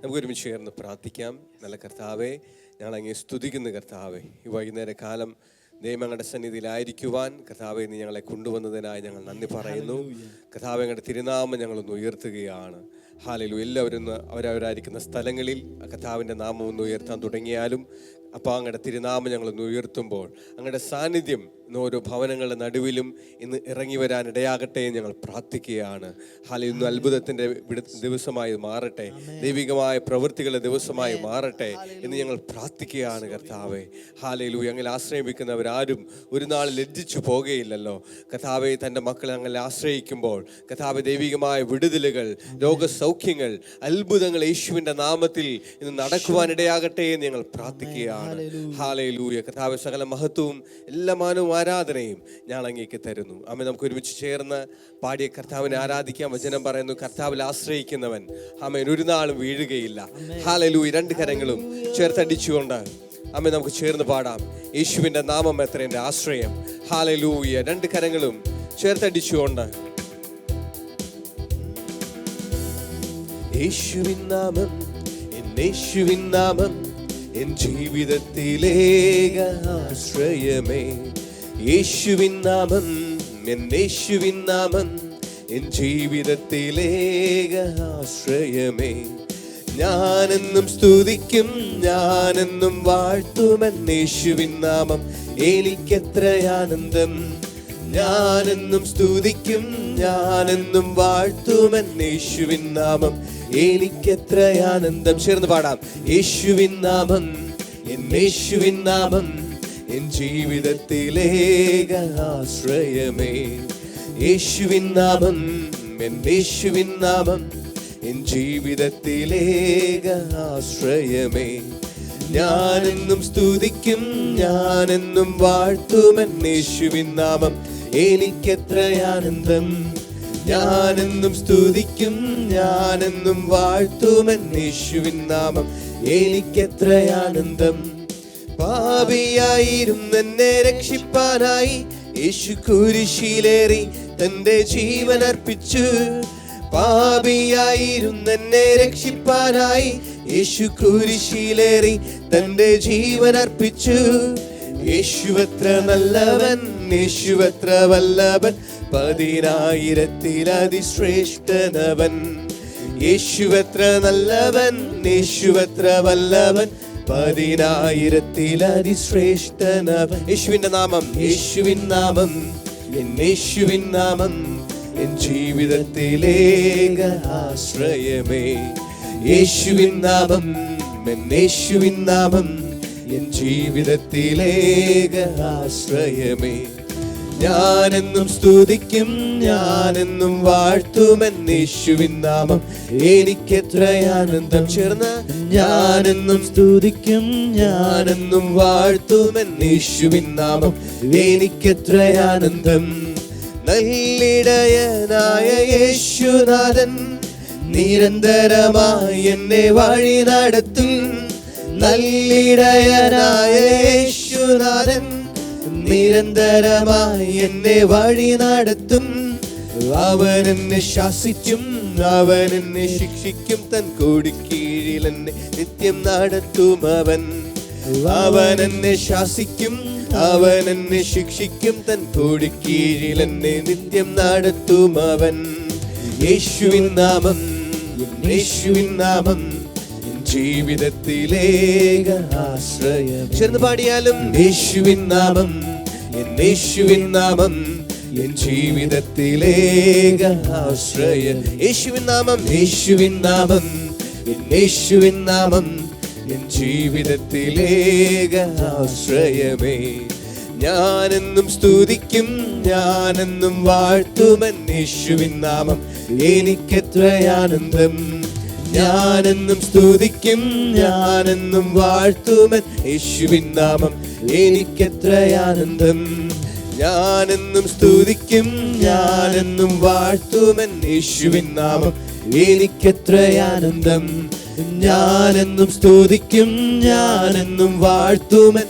നമുക്ക് ഒരുമിച്ച് ചേർന്ന് പ്രാർത്ഥിക്കാം. നല്ല കർത്താവേ, ഞങ്ങൾ അങ്ങേ സ്തുതിക്കുന്ന കർത്താവേ, ഈ വൈകുന്നേര കാലം ദൈവങ്ങളുടെ സന്നിധിയിലായിരിക്കുവാൻ കർത്താവെ നീ ഞങ്ങളെ കൊണ്ടുവന്നതിനായി ഞങ്ങൾ നന്ദി പറയുന്നു. കർത്താവെ, ഞങ്ങളുടെ തിരുനാമം ഞങ്ങളൊന്ന് ഉയർത്തുകയാണ്. ഹല്ലേലൂയ. എല്ലാവരും അവരവരായിരിക്കുന്ന സ്ഥലങ്ങളിൽ കർത്താവിൻ്റെ നാമം ഒന്ന് ഉയർത്താൻ തുടങ്ങിയാലും അപ്പോൾ അങ്ങയുടെ തിരുനാമം ഞങ്ങളൊന്ന് ഉയർത്തുമ്പോൾ അങ്ങയുടെ സാന്നിധ്യം ഇന്ന് ഓരോ ഭവനങ്ങളുടെ നടുവിലും ഇന്ന് ഇറങ്ങി വരാൻ ഇടയാകട്ടെ എന്ന് ഞങ്ങൾ പ്രാർത്ഥിക്കുകയാണ്. ഹല്ലേലൂയ. ഇന്ന് അത്ഭുതത്തിൻ്റെ ദിവസമായി മാറട്ടെ, ദൈവികമായ പ്രവൃത്തികളുടെ ദിവസമായി മാറട്ടെ എന്ന് ഞങ്ങൾ പ്രാർത്ഥിക്കുകയാണ് കർത്താവെ. ഹല്ലേലൂയ. ഞങ്ങൾ ആശ്രയിക്കുന്നവരാരും ഒരു നാൾ ലജ്ജിച്ചു പോകുകയില്ലല്ലോ കർത്താവെ. തൻ്റെ മക്കളെ ഞങ്ങളെ ആശ്രയിക്കുമ്പോൾ കർത്താവെ, ദൈവികമായ വിടുതലുകൾ, രോഗസൗഖ്യങ്ങൾ, അത്ഭുതങ്ങൾ യേശുവിൻ്റെ നാമത്തിൽ ഇന്ന് നടക്കുവാനിടയാകട്ടെ എന്ന് ഞങ്ങൾ പ്രാർത്ഥിക്കുകയാണ്. ഹല്ലേലൂയ. കർത്താവെ, സകല മഹത്വവും എല്ലാ മാനവും ആരാധനയും ഞാൻ അങ്ങേക്ക് തരുന്നു. അമ്മ, നമുക്ക് ഒരുമിച്ച് ചേർന്ന് പാടിയ കർത്താവിനെ ആരാധിക്കാം. വചനം പറയുന്നു, കർത്താവിൽ ആശ്രയിക്കുന്നവൻ ആമേൻ ഒരു നാളും വീഴുകയില്ല. ഹല്ലേലൂയ. രണ്ട് കരങ്ങളും ചേർത്തടിച്ചുകൊണ്ട് അമ്മ നമുക്ക് ചേർന്ന് പാടാം. യേശുവിൻ്റെ നാമം എത്ര എൻ്റെ ആശ്രയം. ഹല്ലേലൂയ. രണ്ട് കരങ്ങളും ചേർത്തടിച്ചുകൊണ്ട് യേശുവിൻ നാമം, യേശുവിൻ നാമം എൻ ജീവിതത്തിലേക ആശ്രയമേ. യേശുവിൻ നാമം, യേശുവിൻ നാമം എൻ ജീവിതത്തിലേക ആശ്രയമേ. ഞാനെന്നും സ്തുതിക്കും, ഞാനെന്നും വാഴ്ത്തുമെൻ യേശുവിൻ നാമം എനിക്കെത്ര ആനന്ദം. ഞാനെന്നും സ്തുതിക്കും, ഞാനെന്നും വാഴ്ത്തുമെൻ യേശുവിൻ നാമം എനിക്കെത്ര ആനന്ദം. ചേർന്ന് പാടാം. യേശുവിൻ നാമം, യേശുവിൻ നാമം എൻ ജീവിതത്തിലേക ആശ്രയമേ. യേശുവിൻ നാമം, യേശുവിൻ നാമം എൻ ജീവിതത്തിലേക ആശ്രയമേ. ഞാനെന്നും സ്തുതിക്കും, ഞാനെന്നും വാഴ്ത്തുമെൻ യേശുവിൻ നാമം എനിക്കെത്ര ആനന്ദം. ഞാനെന്നും സ്തുതിക്കും, ഞാനെന്നും വാഴ്ത്തുമെൻ യേശുവിൻ നാമം എനിക്കെത്ര ആനന്ദം. പാപിയായിരുന്നെന്നെ രക്ഷിപ്പാനായി യേശു കുരിശിലേറി തന്റെ ജീവൻ അർപ്പിച്ചു. പാപിയായിരുന്നെന്നെ രക്ഷിപ്പാനായി യേശു കുരിശിലേറി തന്റെ ജീവൻ അർപ്പിച്ചു. യേശുവത്ര നല്ലവൻ, യേശുവത്ര വല്ലഭൻ, 10,000 അതിശ്രേഷ്ഠനവൻ. യേശുവത്ര നല്ലവൻ, യേശുവത്ര വല്ലഭൻ, 10,000 അതിശ്രേഷ്ഠനവൻ. യേശുവിന്റെ നാമം, യേശുവിൻ നാമം, യേശുവിൻ നാമം എൻ ജീവിതത്തിലേക ആശ്രയമേ. യേശുവിൻ നാമം, യേശുവിൻ നാമം എൻ ജീവിതത്തിലേക ആശ്രയമേ. ഞാനെന്നും സ്തുതിക്കും, ഞാനെന്നും വാഴ്ത്തുമെൻ യേശുവിൻ നാമം എനിക്കെത്ര ആനന്ദം. ചേർന്ന് ഞാനെന്നും സ്തുതിക്കും, ഞാനെന്നും വാഴ്ത്തുമെൻ യേശുവിൻ നാമം എനിക്കെത്ര ആനന്ദം. നല്ലിടയനായ യേശുനാഥൻ നിരന്തരമായി എന്നെ വഴി നടത്തും. നല്ലിടയനായ യേശുനാഥൻ നിരന്തരമായി എന്നെ വഴി നടത്തും. അവൻ എന്നെ ശാസിക്കും, അവൻ എന്നെ ശിക്ഷിക്കും, തൻ കൊടിക്കീഴിൽ എന്നെ നിത്യം നടത്തും. അവൻ എന്നെ ശാസിക്കും, അവൻ എന്നെ ശിക്ഷിക്കും, തൻ കൊടിക്കീഴിൽ എന്നെ നിത്യം നടത്തും. യേശുവിൻ നാമം, യേശുവിൻ നാമം ജീവിതത്തിലേക ആശ്രയം. ചേർന്ന് പാടിയാലും. യേശുവിൻ നാമം, യേശുവിൻ നാമം എൻ ജീവിതത്തിലേക ആശ്രയം. യേശുവിൻ നാമം, യേശുവിൻ നാമം, യേശുവിൻ നാമം എൻ ജീവിതത്തിലേക ആശ്രയമേ. ഞാനെന്നും സ്തുതിക്കും, ഞാനെന്നും വാഴ്ത്തുമെൻ യേശുവിൻ നാമം എനിക്കെത്ര ആനന്ദം. ഞാനെന്നും സ്തുതിക്കും, ഞാനെന്നും വാഴ്ത്തുമെൻ യേശുവിൻ നാമം എനിക്കെത്ര ആനന്ദം. ഞാനെന്നും സ്തുതിക്കും, ഞാനെന്നും വാഴ്ത്തുമെൻ യേശുവിൻ നാമം എനിക്കെത്ര ആനന്ദം. ഞാനെന്നും സ്തുതിക്കും, ഞാനെന്നും വാഴ്ത്തുമെൻ.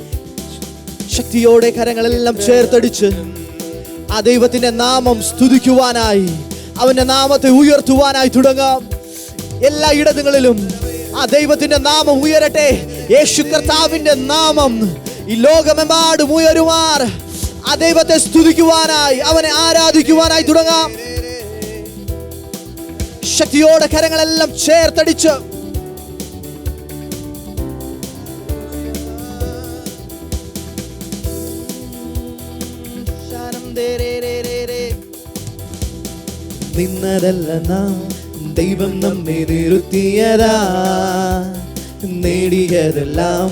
ശക്തിയോടെ കരങ്ങളെല്ലാം ചേർത്തടിച്ച് ആ ദൈവത്തിന്റെ നാമം സ്തുതിക്കുവാനായി, അവന്റെ നാമത്തെ ഉയർത്തുവാനായി തുടങ്ങാം. എല്ലാ ഇടങ്ങളിലും ആ ദൈവത്തിന്റെ നാമം ഉയരട്ടെ. യേശു കർത്താവിന്റെ നാമം ഈ ലോകമെമ്പാടും ഉയരുവാൻ, ആ ദൈവത്തെ സ്തുതിക്കുവാനായി, അവനെ ആരാധിക്കുവാനായി തുടങ്ങാം. ശക്തിയോടെ കരങ്ങളെല്ലാം ചേർത്തടിച്ച് നിന്നതല്ല നാം, ദൈവം നമ്മെ നിർത്തിയതാ. നേടിയതെല്ലാം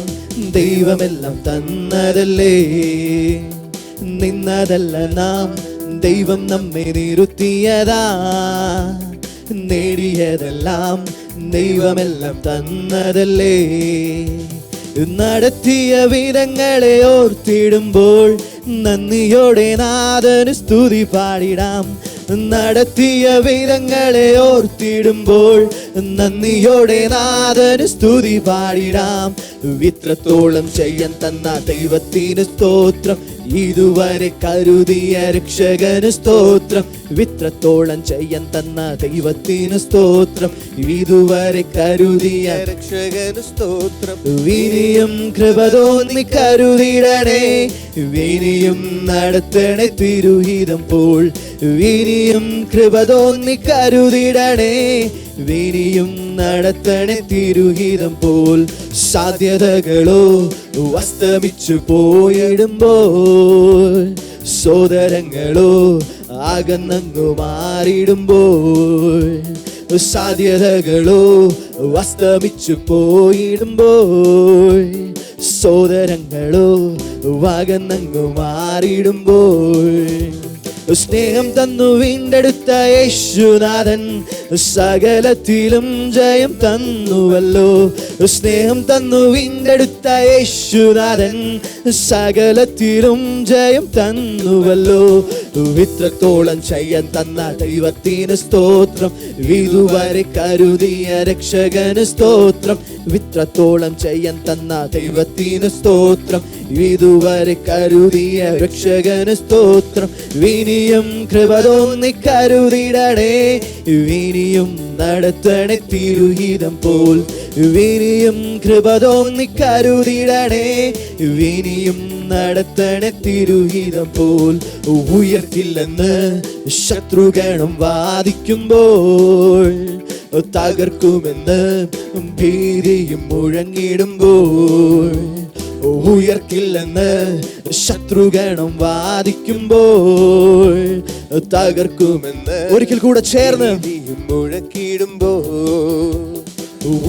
ദൈവമെല്ലാം തന്നതല്ലേ. നിന്നതല്ല നാം, ദൈവം നമ്മെ നിർത്തിയതാ. നേടിയതെല്ലാം ദൈവമെല്ലാം തന്നതല്ലേ. നടത്തിയ വിധങ്ങളെ ഓർത്തിടുമ്പോൾ നന്ദിയോടെ നാഥന് സ്തുതി പാടിടാം. നടത്തിയ വിധങ്ങളെ ഓർത്തിടുമ്പോൾ നന്ദിയോടെ നാഥന് സ്തുതി പാടിടാം. ഇത്രത്തോളം ചെയ്യാൻ തന്ന ദൈവത്തിന് സ്തോത്രം, ഇതുവരെ കരുതിയ രക്ഷകന് സ്തോത്രം. ഇത്രത്തോളം ചെയ്യാൻ തന്ന ദൈവത്തിന് സ്തോത്രം, ഇതുവരെ കരുതിയ രക്ഷകന് സ്തോത്രം. ഇനിയും കൃപ തോന്നി കരുതിടണേ, ഇനിയും നടത്തണേ തിരുഹിതം പോൽ. ഇനിയും കൃപ തോന്നി കരുതിടണേ, ഇനിയും നടത്തണേ തിരുഹിതം പോൽ. സാധ്യതകളോ അസ്തമിച്ചു പോയിടുമ്പോൾ, സോദരങ്ങളോ അകന്നങ്ങു മാറിടുമ്പോൾ, സാധ്യതകളോ അസ്തമിച്ചു പോയിടുമ്പോൾ, സോദരങ്ങളോ അകന്നങ്ങു മാറിടുമ്പോൾ, സ്നേഹം തന്നു വീണ്ടെടുത്ത യേശുനാഥൻ സകലത്തിലും ജയം തന്നുവല്ലോ. സ്നേഹം തന്നു വീണ്ടെടുത്ത യേശുനാഥൻ സകലത്തിലും ജയം തന്നുവല്ലോ. ഇത്രത്തോളം ചെയ്യാൻ തന്ന ദൈവത്തിന് സ്തോത്രം, ഇതുവരെ കരുതിയ രക്ഷകന് സ്തോത്രം. ഇത്രത്തോളം ചെയ്യാൻ തന്ന ദൈവത്തിന് സ്തോത്രം, ഇതുവരെ കരുതിയ രക്ഷകന് സ്തോത്രം. ഇനിയും കൃപ തോന്നി കരുതിടണേ, ഇനിയും നടത്തണേ തിരുഹിതം പോൽ. ഇനിയും കൃപ തോന്നി കരുതിടണേ, ഇനിയും നടത്തണേ തിരുഹിതം പോൽ. ഉയർത്തില്ലെന്ന് ശത്രുഗണം വാദിക്കുമ്പോൾ, തകർക്കുമെന്ന് ഭീതിയും മുഴങ്ങിടുമ്പോൾ, ഉയർക്കില്ലെന്ന് ശത്രുഗണം വാദിക്കുമ്പോൾ, തകർക്കുമെന്ന് ഒരിക്കൽ കൂടെ ചേർന്ന് മുഴക്കിടുമ്പോൾ,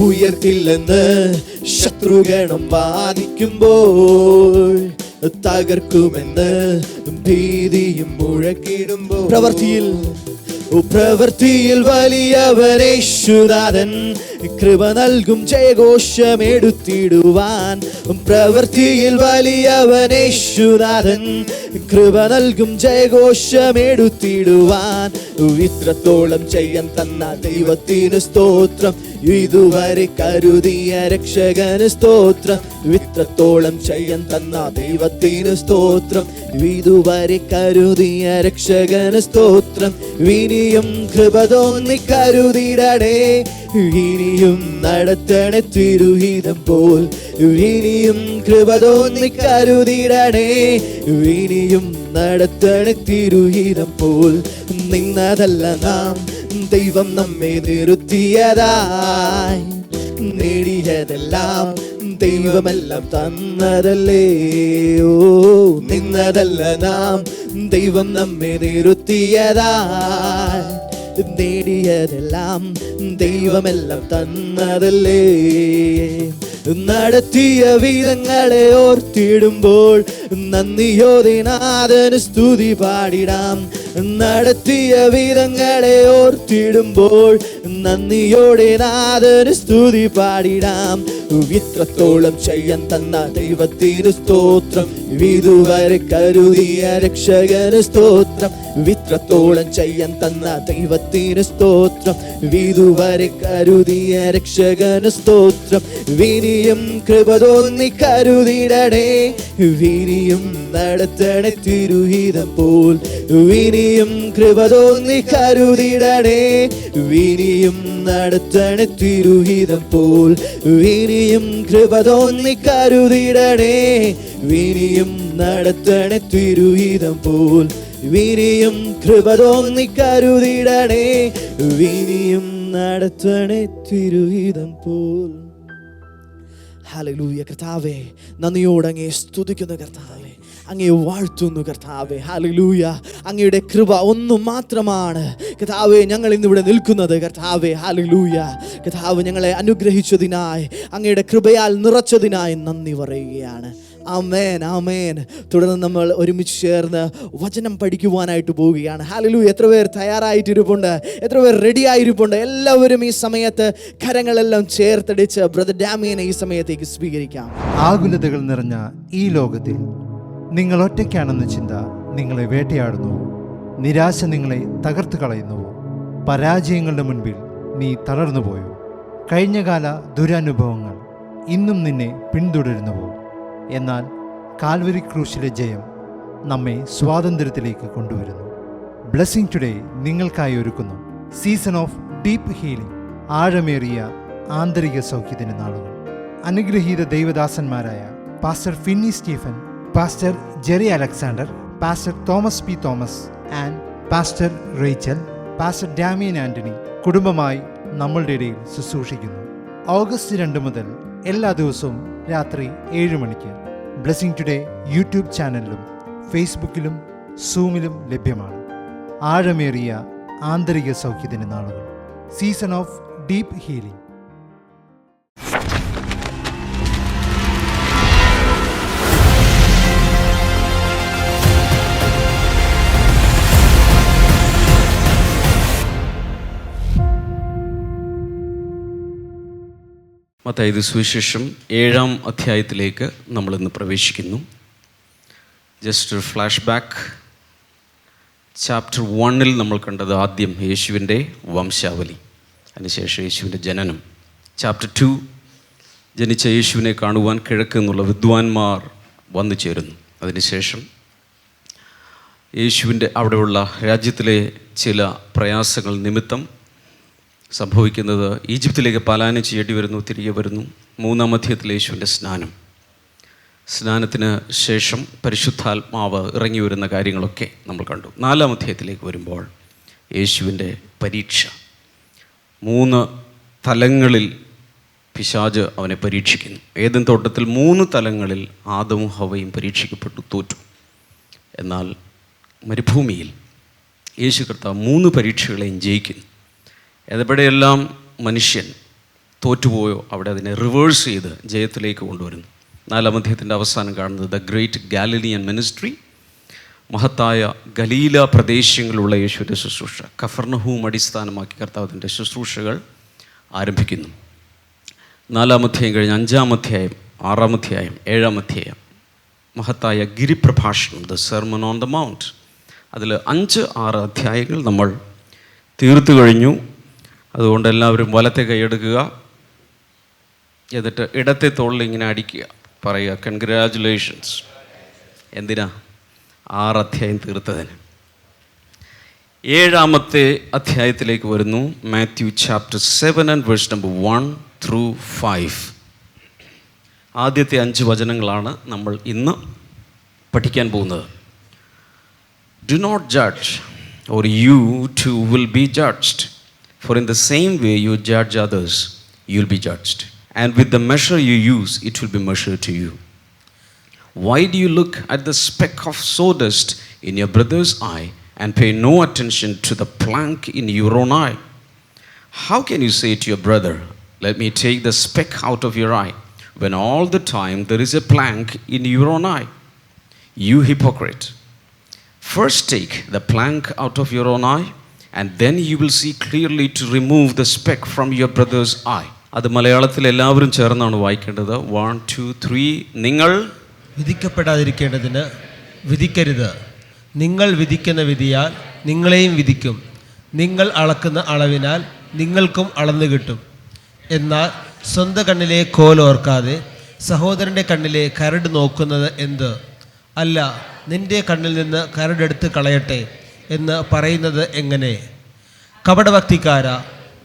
ഉയർക്കില്ലെന്ന് ശത്രുഗണം വാദിക്കുമ്പോൾ, തകർക്കുമെന്ന് ഭീതിയും മുഴക്കിടുമ്പോൾ. പ്രവൃത്തിയിൽ വലിയവനേശുനാഥൻ കൃപ നൽകും ജയഘോഷമെടുത്തിടുവാൻ. പ്രവൃത്തിയിൽ വലിയവനേശുനാഥൻ കൃപ നൽകും ജയഘോഷമെടുത്തിടുവാൻ. ഇത്രത്തോളം ചെയ്യാൻ തന്ന ദൈവത്തിന് സ്തോത്രം, ഇതുവരെ കരുതിയ രക്ഷകന് സ്തോത്രം. ഇത്രത്തോളം ചെയ്യാൻ തന്ന ദൈവത്തിന് സ്തോത്രം, ഇതുവരെ കരുതിയ രക്ഷകന് സ്തോത്രം. ഇനിയും കൃപ തോന്നി കരുതിടണേ, ഇനിയും നടത്തണേ തിരുഹിതം പോൽ. ഇനിയും കൃപ തോന്നി കരുതിടണേ, ഇനിയും നടത്തണേ തിരുഹിതം പോൽ. നിന്നതല്ല നാം, ദൈവം നമ്മെ നിർത്തിയതായി. നേടിയതെല്ലാം ദൈവമെല്ലാം തന്നതല്ലേ. ഓ, നിന്നതല്ല നാം, ദൈവം നമ്മെ നിർത്തിയതായി. നേടിയതെല്ലാം ദൈവമെല്ലാം തന്നതല്ലേ. നടത്തിയ വിധങ്ങളെ ഓർത്തിടുമ്പോൾ നന്ദിയോടെ നാഥന് സ്തുതി പാടിടാം. നടത്തിയ വിധങ്ങളെ ഓർത്തിടുമ്പോൾ നന്ദിയോടെ നാഥന് സ്തുതി പാടിടാം. ഇത്രത്തോളം ചെയ്യാൻ തന്ന ദൈവത്തിന് സ്തോത്രം, ഇതുവരെ കരുതിയ രക്ഷകന് സ്തോത്രം. ഇത്രത്തോളം ചെയ്യാൻ തന്ന ദൈവത്തിന് സ്തോത്രം, ഇതുവരെ കരുതിയ രക്ഷകന് സ്തോത്രം. ഇനിയും കൃപ തോന്നി കരുതിടണേ, ഇനിയും നടത്തണേ തിരുഹിതം പോൽ. ഇനിയും കൃപ തോന്നി കരുതിടണേ, ഇനിയും നടത്തണേ തിരുഹിതം പോൽ. ഇനിയും കൃപ തോന്നി കരുതിടണേ, ഇനിയും നടത്തണേ തിരുഹിതം പോൽ. ഇനിയും കൃപ തോന്നി കരുതിടണേ, ഇനിയും നടത്തണേ തിരുഹിതം പോൽ. ഹല്ലേലൂയ. കർത്താവേ, നന്ദിയോടെ അങ്ങയെ സ്തുതിക്കുന്നു കർത്താവേ, അങ്ങയെ വാഴ്ത്തുന്നു കർത്താവേ. ഹല്ലേലൂയ. അങ്ങയുടെ കൃപ ഒന്നു മാത്രമാണ് കർത്താവേ ഞങ്ങൾ ഇന്നിവിടെ നിൽക്കുന്നത് കർത്താവേ. ഹല്ലേലൂയ. കർത്താവ് ഞങ്ങളെ അനുഗ്രഹിച്ചതിനായി, അങ്ങയുടെ കൃപയാൽ നിറച്ചതിനായി നന്ദി പറയുകയാണ്. ആമേൻ, ആമേൻ. തുടർന്ന് നമ്മൾ ഒരുമിച്ച് ചേർന്ന് വചനം പഠിക്കുവാനായിട്ട് പോവുകയാണ്. ഹല്ലേലൂയ. എത്ര പേർ തയ്യാറായിട്ടിരിപ്പുണ്ട്? എത്ര പേർ റെഡി ആയിരിപ്പുണ്ട്? എല്ലാവരും ഈ സമയത്ത് കരങ്ങളെല്ലാം ചേർത്തടിച്ച് ബ്രദർ ഡാമിയനെ ഈ സമയത്തേക്ക് സ്വീകരിക്കാം. ആകുലതകൾ നിറഞ്ഞ ഈ ലോകത്തിൽ നിങ്ങൾ ഒറ്റയ്ക്കാണെന്ന ചിന്ത നിങ്ങളെ വേട്ടയാടുന്നുവോ? നിരാശ നിങ്ങളെ തകർത്ത് കളയുന്നുവോ? പരാജയങ്ങളുടെ മുൻപിൽ നീ തളർന്നുപോയോ? കഴിഞ്ഞകാല ദുരനുഭവങ്ങൾ ഇന്നും നിന്നെ പിന്തുടരുന്നുവോ? എന്നാൽ കാൽവരി ക്രൂശിലെ ജയം നമ്മെ സ്വാതന്ത്ര്യത്തിലേക്ക് കൊണ്ടുവരുന്നു. ബ്ലെസ്സിംഗ് ടുഡേ നിങ്ങൾക്കായി ഒരുക്കുന്നു സീസൺ ഓഫ് ഡീപ്പ് ഹീലിംഗ്, ആഴമേറിയ ആന്തരിക സൗഖ്യത്തിന് നാളുകൾ. അനുഗ്രഹീത ദൈവദാസന്മാരായ pastor Finny Stephen, pastor Jerry Alexander, pastor Thomas P Thomas and pastor Rachel, pastor Damian Antony കുടുംബമായി നമ്മളുടെ ഇടയിൽ ശുശ്രൂഷിക്കുന്നു. ഓഗസ്റ്റ് 2 മുതൽ എല്ലാ ദിവസവും രാത്രി 7 മണിക്ക് ബ്ലെസ്സിംഗ് ടുഡേ യൂട്യൂബ് ചാനലിലും ഫേസ്ബുക്കിലും സൂമിലും ലഭ്യമാണ്. ആഴമേറിയ ആന്തരിക സൗഖ്യത്തിന് നാളുകൾ, season of deep healing. Mathai സുവിശേഷം 7-ാം അധ്യായത്തിലേക്ക് നമ്മളിന്ന് പ്രവേശിക്കുന്നു. ജസ്റ്റ് ഒരു ഫ്ലാഷ് ബാക്ക്. ചാപ്റ്റർ 1 നമ്മൾ കണ്ടത് ആദ്യം യേശുവിൻ്റെ വംശാവലി, അതിനുശേഷം യേശുവിൻ്റെ ജനനം. ചാപ്റ്റർ 2 ജനിച്ച യേശുവിനെ കാണുവാൻ കിഴക്ക് നിന്നുള്ള വിദ്വാൻമാർ വന്നു ചേരുന്നു. അതിനുശേഷം യേശുവിൻ്റെ അവിടെയുള്ള രാജ്യത്തിലെ ചില പ്രയാസങ്ങൾ നിമിത്തം സംഭവിക്കുന്നത്, ഈജിപ്തിലേക്ക് പലായനം ചെയ്യേണ്ടി വരുന്നു, തിരികെ വരുന്നു. 3-ാം അധ്യായത്തിൽ യേശുവിൻ്റെ സ്നാനത്തിന് ശേഷം പരിശുദ്ധാത്മാവ് ഇറങ്ങി വരുന്ന കാര്യങ്ങളൊക്കെ നമ്മൾ കണ്ടു. 4-ാം അധ്യായത്തിലേക്ക് വരുമ്പോൾ യേശുവിൻ്റെ പരീക്ഷ. 3 തലങ്ങളിൽ പിശാച് അവനെ പരീക്ഷിക്കുന്നു. ഏദൻ തോട്ടത്തിൽ 3 തലങ്ങളിൽ ആദവും ഹവയും പരീക്ഷിക്കപ്പെട്ടു, തോറ്റു. എന്നാൽ മരുഭൂമിയിൽ യേശു കർത്താവ് 3 പരീക്ഷകളെയും ജയിക്കുന്നു. എവിടെയെല്ലാം മനുഷ്യൻ തോറ്റുപോയോ അവിടെ അതിനെ റിവേഴ്സ് ചെയ്ത് ജയത്തിലേക്ക് കൊണ്ടുവരുന്നു. 4-ാം അധ്യായത്തിൻ്റെ അവസാനം കാണുന്നത് ദ ഗ്രേറ്റ് ഗാലിലിയൻ മിനിസ്ട്രി, മഹത്തായ ഗലീല പ്രദേശങ്ങളിലുള്ള യേശുവിൻ്റെ ശുശ്രൂഷ. കഫർനഹൂം അടിസ്ഥാനമാക്കി കർത്താവിൻ്റെ ശുശ്രൂഷകൾ ആരംഭിക്കുന്നു. 4-ാം അധ്യായം കഴിഞ്ഞ് 5-ാം അധ്യായം, 6-ാം അധ്യായം, 7-ാം അധ്യായം മഹത്തായ ഗിരിപ്രഭാഷണം, the sermon on the mount. അതിൽ 5-6 അധ്യായങ്ങൾ നമ്മൾ തീർത്തു കഴിഞ്ഞു. അതുകൊണ്ട് എല്ലാവരും വലത്തെ കൈയെടുക്കുക, എന്നിട്ട് ഇടത്തെ തോളിൽ ഇങ്ങനെ അടിക്കുക, പറയുക കൺഗ്രാജുലേഷൻസ്. എന്തിനാ? 6 അധ്യായം തീർത്തതിന്. 7-ാമത്തെ അധ്യായത്തിലേക്ക് വരുന്നു. Matthew chapter 7 and verse number 1 through 5. ആദ്യത്തെ 5 വചനങ്ങളാണ് നമ്മൾ ഇന്ന് പഠിക്കാൻ പോകുന്നത്. Do not judge, or you too will be judged. For in the same way you judge others, you will be judged. And with the measure you use, it will be measured to you. Why do you look at the speck of sawdust in your brother's eye and pay no attention to the plank in your own eye? How can you say to your brother, let me take the speck out of your eye, when all the time there is a plank in your own eye? You hypocrite. First take the plank out of your own eye, and then you will see clearly to remove the speck from your brother's eye. അത് മലയാളത്തിൽ എല്ലാവരും ചേർന്നാണ് വായിക്കേണ്ടത്. 1, 2, 3. നിങ്ങൾ വിധിക്കപ്പെടാതിരിക്കേണ്ടതിന് വിധിക്കരുത്. നിങ്ങൾ വിധിക്കുന്ന വിധിയാൽ നിങ്ങളെയും വിധിക്കും. നിങ്ങൾ അളക്കുന്ന അളവിനാൽ നിങ്ങൾക്കും അളന്നു കിട്ടും. എന്നാൽ സ്വന്തം കണ്ണിലെ കോൽ ഓർക്കാതെ സഹോദരൻ്റെ കണ്ണിലെ കരട് നോക്കുന്നത് എന്ത്? അല്ല, നിന്റെ കണ്ണിൽ നിന്ന് കരടെടുത്ത് കളയട്ടെ എന്ന് പറയുന്നത് എങ്ങനെ? കപടഭക്തിക്കാരാ,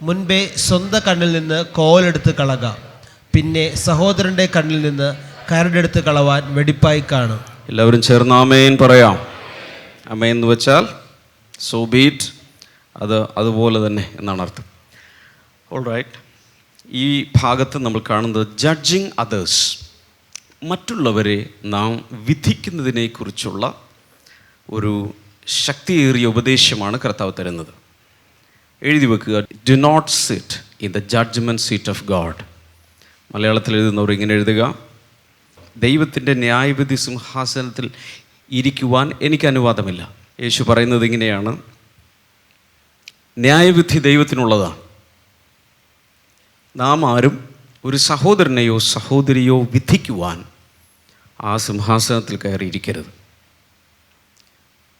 മുൻപേ സ്വന്തം കണ്ണിൽ നിന്ന് കോലെടുത്ത് കളക, പിന്നെ സഹോദരൻ്റെ കണ്ണിൽ നിന്ന് കരടെടുത്ത് കളവാൻ വെടിപ്പായി കാണും. എല്ലാവരും ചേർന്ന് ആമേൻ പറയാം. ആമേൻ എന്ന് വെച്ചാൽ സോ ബീറ്റ്, അത് അതുപോലെ തന്നെ എന്നാണ് അർത്ഥം. ഓൾ റൈറ്റ്, ഈ ഭാഗത്ത് നമ്മൾ കാണുന്നത് ജഡ്ജിങ് അതേഴ്സ്, മറ്റുള്ളവരെ നാം വിധിക്കുന്നതിനെക്കുറിച്ചുള്ള ഒരു ശക്തിയേറിയ ഉപദേശമാണ് കർത്താവ് തരുന്നത്. എഴുതി വെക്കുക, do not sit in the judgement seat of God. മലയാളത്തിൽ എഴുതുന്നവർ ഇങ്ങനെ എഴുതുക, ദൈവത്തിൻ്റെ ന്യായവിധി സിംഹാസനത്തിൽ ഇരിക്കുവാൻ എനിക്ക് അനുവാദമില്ല. യേശു പറയുന്നത് ഇങ്ങനെയാണ്, ന്യായവിധി ദൈവത്തിനുള്ളതാണ്. നാം ആരും ഒരു സഹോദരനെയോ സഹോദരിയോ വിധിക്കുവാൻ ആ സിംഹാസനത്തിൽ കയറിയിരിക്കരുത്.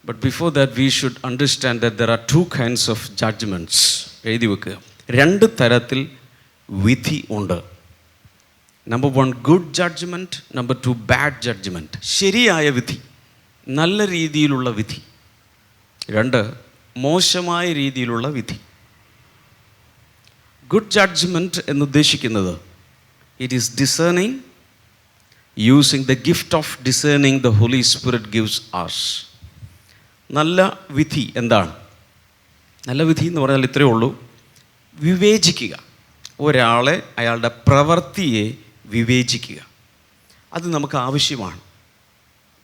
But before that we should understand that there are two kinds of judgements. എഴുതി വെക്കുക, 2 തരത്തിൽ വിധി ഉണ്ട്. Number 1 good judgement, number 2 bad judgement. ശരിയായ വിധി, നല്ല രീതിയിലുള്ള വിധി. 2 മോശമായ രീതിയിലുള്ള വിധി. ഗുഡ് ജഡ്ജ്മെൻറ്റ് എന്നുദ്ദേശിക്കുന്നത് it is discerning, using the gift of discerning the Holy Spirit gives us. നല്ല വിധി എന്താണ്? നല്ല വിധി എന്ന് പറഞ്ഞാൽ ഇത്രയേ ഉള്ളൂ, വിവേചിക്കുക. ഒരാളെ, അയാളുടെ പ്രവൃത്തിയെ വിവേചിക്കുക. അത് നമുക്ക് ആവശ്യമാണ്.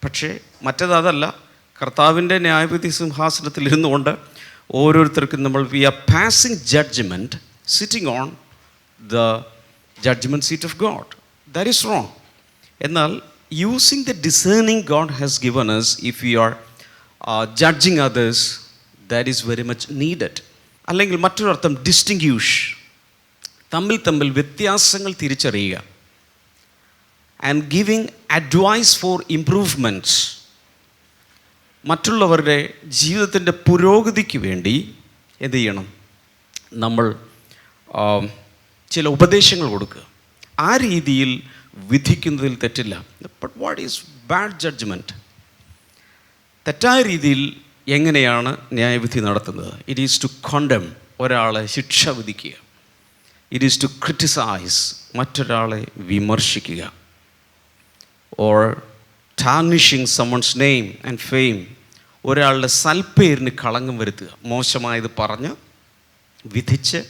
പക്ഷേ മറ്റേതല്ല, കർത്താവിൻ്റെ ന്യായവിധി സിംഹാസനത്തിൽ ഇരുന്നുകൊണ്ട് ഓരോരുത്തർക്കും നമ്മൾ we are passing judgement sitting on the judgement seat of God. That is wrong. എന്നാൽ using the discerning God has given us, if you are judging others, that is very much needed. അല്ലെങ്കിൽ മറ്റൊരർത്ഥം distinguish, തമ്മിൽ വ്യത്യാസങ്ങൾ തിരിച്ചറിയുക. And giving advice for improvements, മറ്റുള്ളവരുടെ ജീവിതത്തിൻ്റെ പുരോഗതിക്ക് വേണ്ടി എന്ത് ചെയ്യണം? നമ്മൾ ചില ഉപദേശങ്ങൾ കൊടുക്കുക. ആ രീതിയിൽ വിധിക്കുന്നതിൽ തെറ്റില്ല. But what is bad judgement? തെറ്റായ രീതിയിൽ എങ്ങനെയാണ് ന്യായവിധി നടത്തുന്നത്? ഇറ്റ് ഈസ് ടു കോണ്ടം, ഒരാളെ ശിക്ഷ വിധിക്കുക. ഇറ്റ് ഈസ് ടു ക്രിറ്റിസൈസ്, മറ്റൊരാളെ വിമർശിക്കുക. Or tarnishing someone's name and fame, ഒരാളുടെ സൽപ്പേരിന് കളങ്കം വരുത്തുക. മോശമായത് പറഞ്ഞ് വിധിച്ച്